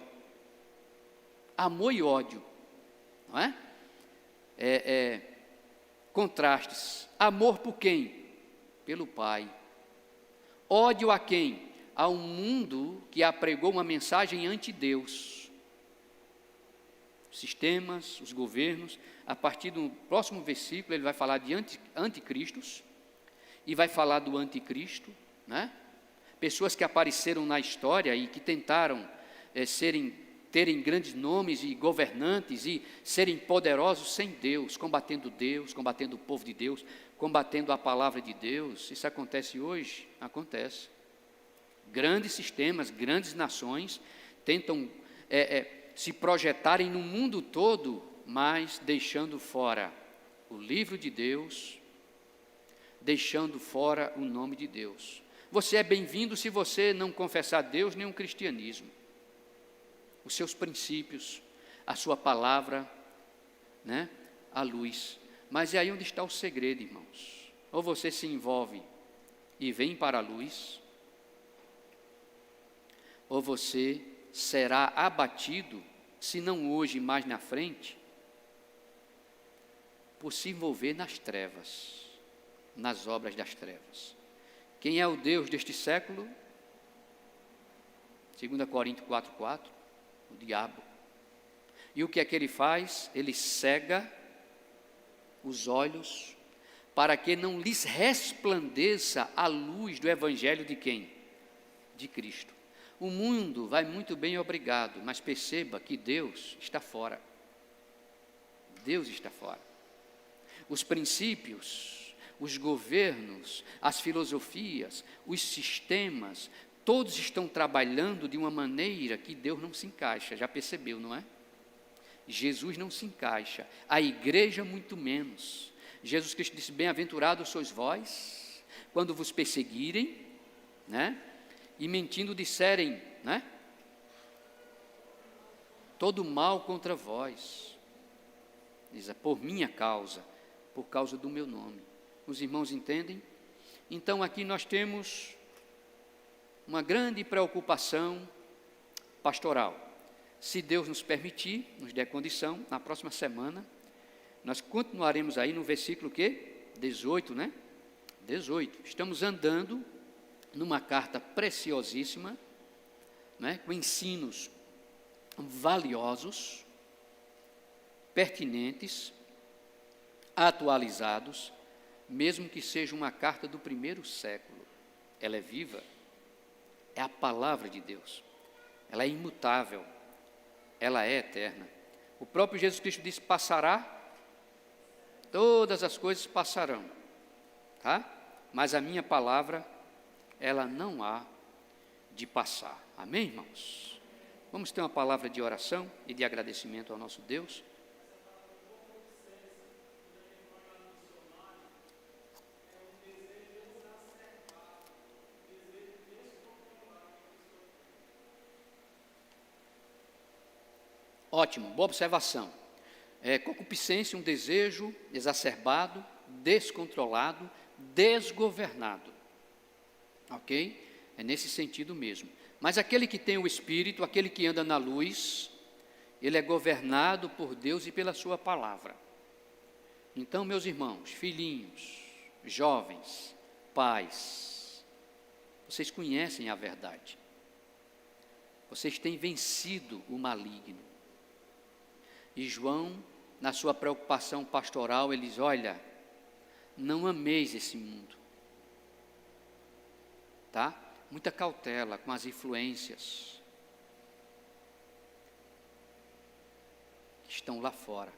Amor e ódio, não é? Contrastes. Amor por quem? Pelo Pai. Ódio a quem? A um mundo que apregou uma mensagem anti-Deus. Os sistemas, os governos, a partir do próximo versículo, ele vai falar de anticristos, e vai falar do anticristo, né? Pessoas que apareceram na história e que tentaram terem grandes nomes e governantes e serem poderosos sem Deus, combatendo o povo de Deus, combatendo a palavra de Deus. Isso acontece hoje? Acontece. Grandes sistemas, grandes nações tentam se projetarem no mundo todo, mas deixando fora o livro de Deus, deixando fora o nome de Deus. Você é bem-vindo se você não confessar Deus nem o cristianismo. Os seus princípios, a sua palavra, né? A luz. Mas é aí onde está o segredo, irmãos. Ou você se envolve e vem para a luz, ou você será abatido, se não hoje, mais na frente, por se envolver nas trevas, nas obras das trevas. Quem é o Deus deste século? 2 Coríntios 4,4, o diabo. E o que é que ele faz? Ele cega os olhos para que não lhes resplandeça a luz do evangelho de quem? De Cristo. O mundo vai muito bem, obrigado, mas perceba que Deus está fora. Deus está fora. Os princípios, os governos, as filosofias, os sistemas, todos estão trabalhando de uma maneira que Deus não se encaixa, já percebeu, não é? Jesus não se encaixa, a igreja muito menos. Jesus Cristo disse, bem-aventurados sois vós, quando vos perseguirem, né? E mentindo disserem, né? Todo mal contra vós, diz, por minha causa, por causa do meu nome. Os irmãos entendem? Então aqui nós temos uma grande preocupação pastoral. Se Deus nos permitir, nos der condição, na próxima semana, nós continuaremos aí no versículo que? 18, né? 18. Estamos andando numa carta preciosíssima, né? Com ensinos valiosos, pertinentes, atualizados, mesmo que seja uma carta do primeiro século. Ela é viva, é a palavra de Deus, ela é imutável, ela é eterna. O próprio Jesus Cristo disse, passará, todas as coisas passarão, tá? Mas a minha palavra, ela não há de passar. Amém, irmãos? Vamos ter uma palavra de oração e de agradecimento ao nosso Deus. Ótimo, boa observação. Concupiscência, um desejo exacerbado, descontrolado, desgovernado. Ok? É nesse sentido mesmo. Mas aquele que tem o Espírito, aquele que anda na luz, ele é governado por Deus e pela sua palavra. Então, meus irmãos, filhinhos, jovens, pais, vocês conhecem a verdade. Vocês têm vencido o maligno. E João, na sua preocupação pastoral, ele diz, olha, não ameis esse mundo. Tá? Muita cautela com as influências que estão lá fora,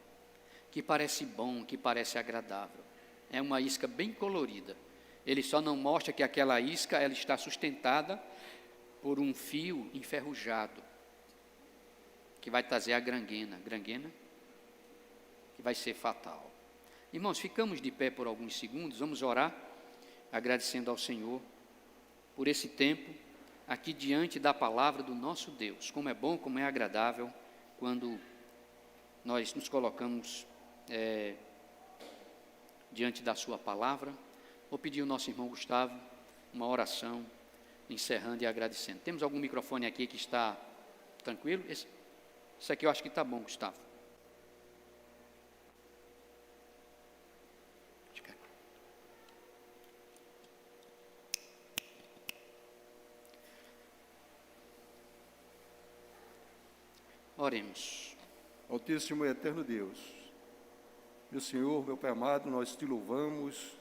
que parece bom, que parece agradável. É uma isca bem colorida. Ele só não mostra que aquela isca ela está sustentada por um fio enferrujado, que vai trazer a gangrena, que vai ser fatal. Irmãos, ficamos de pé por alguns segundos, vamos orar, agradecendo ao Senhor por esse tempo, aqui diante da palavra do nosso Deus. Como é bom, como é agradável, quando nós nos colocamos diante da sua palavra. Vou pedir ao nosso irmão Gustavo uma oração, encerrando e agradecendo. Temos algum microfone aqui que está tranquilo? Esse aqui eu acho que está bom, Gustavo. Oremos. Altíssimo e eterno Deus, meu Senhor, meu Pai amado, nós te louvamos,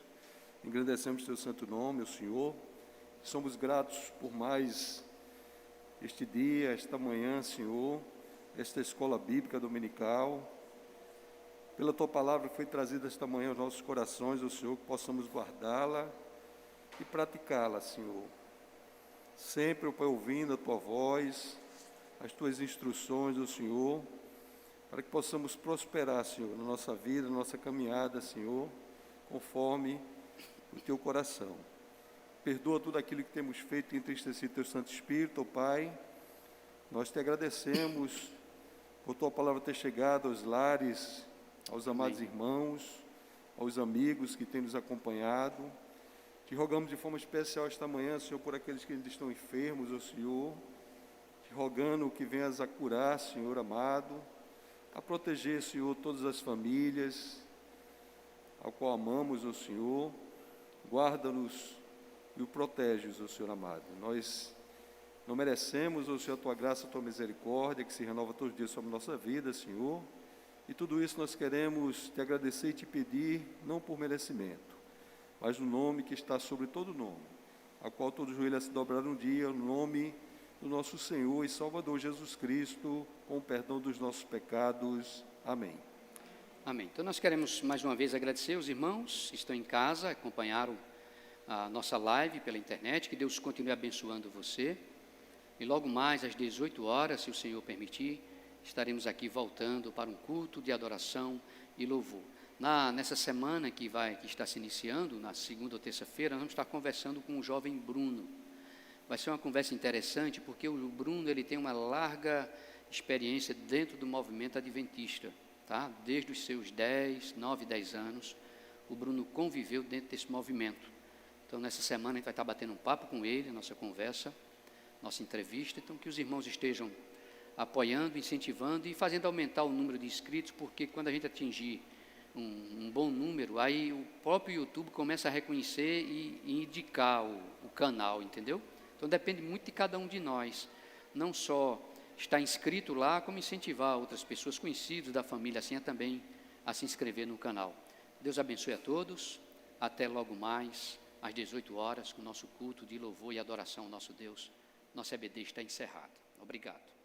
engrandecemos teu santo nome, meu Senhor, somos gratos por mais este dia, esta manhã, Senhor, esta escola bíblica dominical, pela tua palavra que foi trazida esta manhã aos nossos corações, ó Senhor, que possamos guardá-la e praticá-la, Senhor, sempre, ó Pai, ouvindo a tua voz, as tuas instruções, ó Senhor, para que possamos prosperar, Senhor, na nossa vida, na nossa caminhada, Senhor, conforme o teu coração. Perdoa tudo aquilo que temos feito e entristecido teu Santo Espírito, ó Pai. Nós te agradecemos por tua palavra ter chegado aos lares, aos amados irmãos, aos amigos que têm nos acompanhado. Te rogamos de forma especial esta manhã, Senhor, por aqueles que ainda estão enfermos, ó Senhor, rogando que venhas a curar, Senhor amado, a proteger, Senhor, todas as famílias, ao qual amamos, ó Senhor, guarda-nos e o protege-os, ó Senhor amado. Nós não merecemos, ó Senhor, a tua graça, a tua misericórdia, que se renova todos os dias sobre a nossa vida, Senhor, e tudo isso nós queremos te agradecer e te pedir, não por merecimento, mas no nome que está sobre todo nome, a qual todo joelho se dobrará um dia, no nome do nosso Senhor e Salvador Jesus Cristo, com o perdão dos nossos pecados. Amém. Amém. Então nós queremos mais uma vez agradecer os irmãos que estão em casa, acompanharam a nossa live pela internet, que Deus continue abençoando você. E logo mais às 18 horas, se o Senhor permitir, estaremos aqui voltando para um culto de adoração e louvor. Nessa semana que está se iniciando, na segunda ou terça-feira, nós vamos estar conversando com o jovem Bruno. Vai ser uma conversa interessante, porque o Bruno ele tem uma larga experiência dentro do movimento adventista. Tá? Desde os seus 9, 10 anos, o Bruno conviveu dentro desse movimento. Então, nessa semana, a gente vai estar batendo um papo com ele, nossa conversa, nossa entrevista. Então, que os irmãos estejam apoiando, incentivando e fazendo aumentar o número de inscritos, porque quando a gente atingir um bom número, aí o próprio YouTube começa a reconhecer e indicar o canal, entendeu? Então, depende muito de cada um de nós, não só estar inscrito lá, como incentivar outras pessoas conhecidas da família, assim, também a se inscrever no canal. Deus abençoe a todos, até logo mais, às 18 horas, com o nosso culto de louvor e adoração ao nosso Deus. Nossa EBD está encerrada. Obrigado.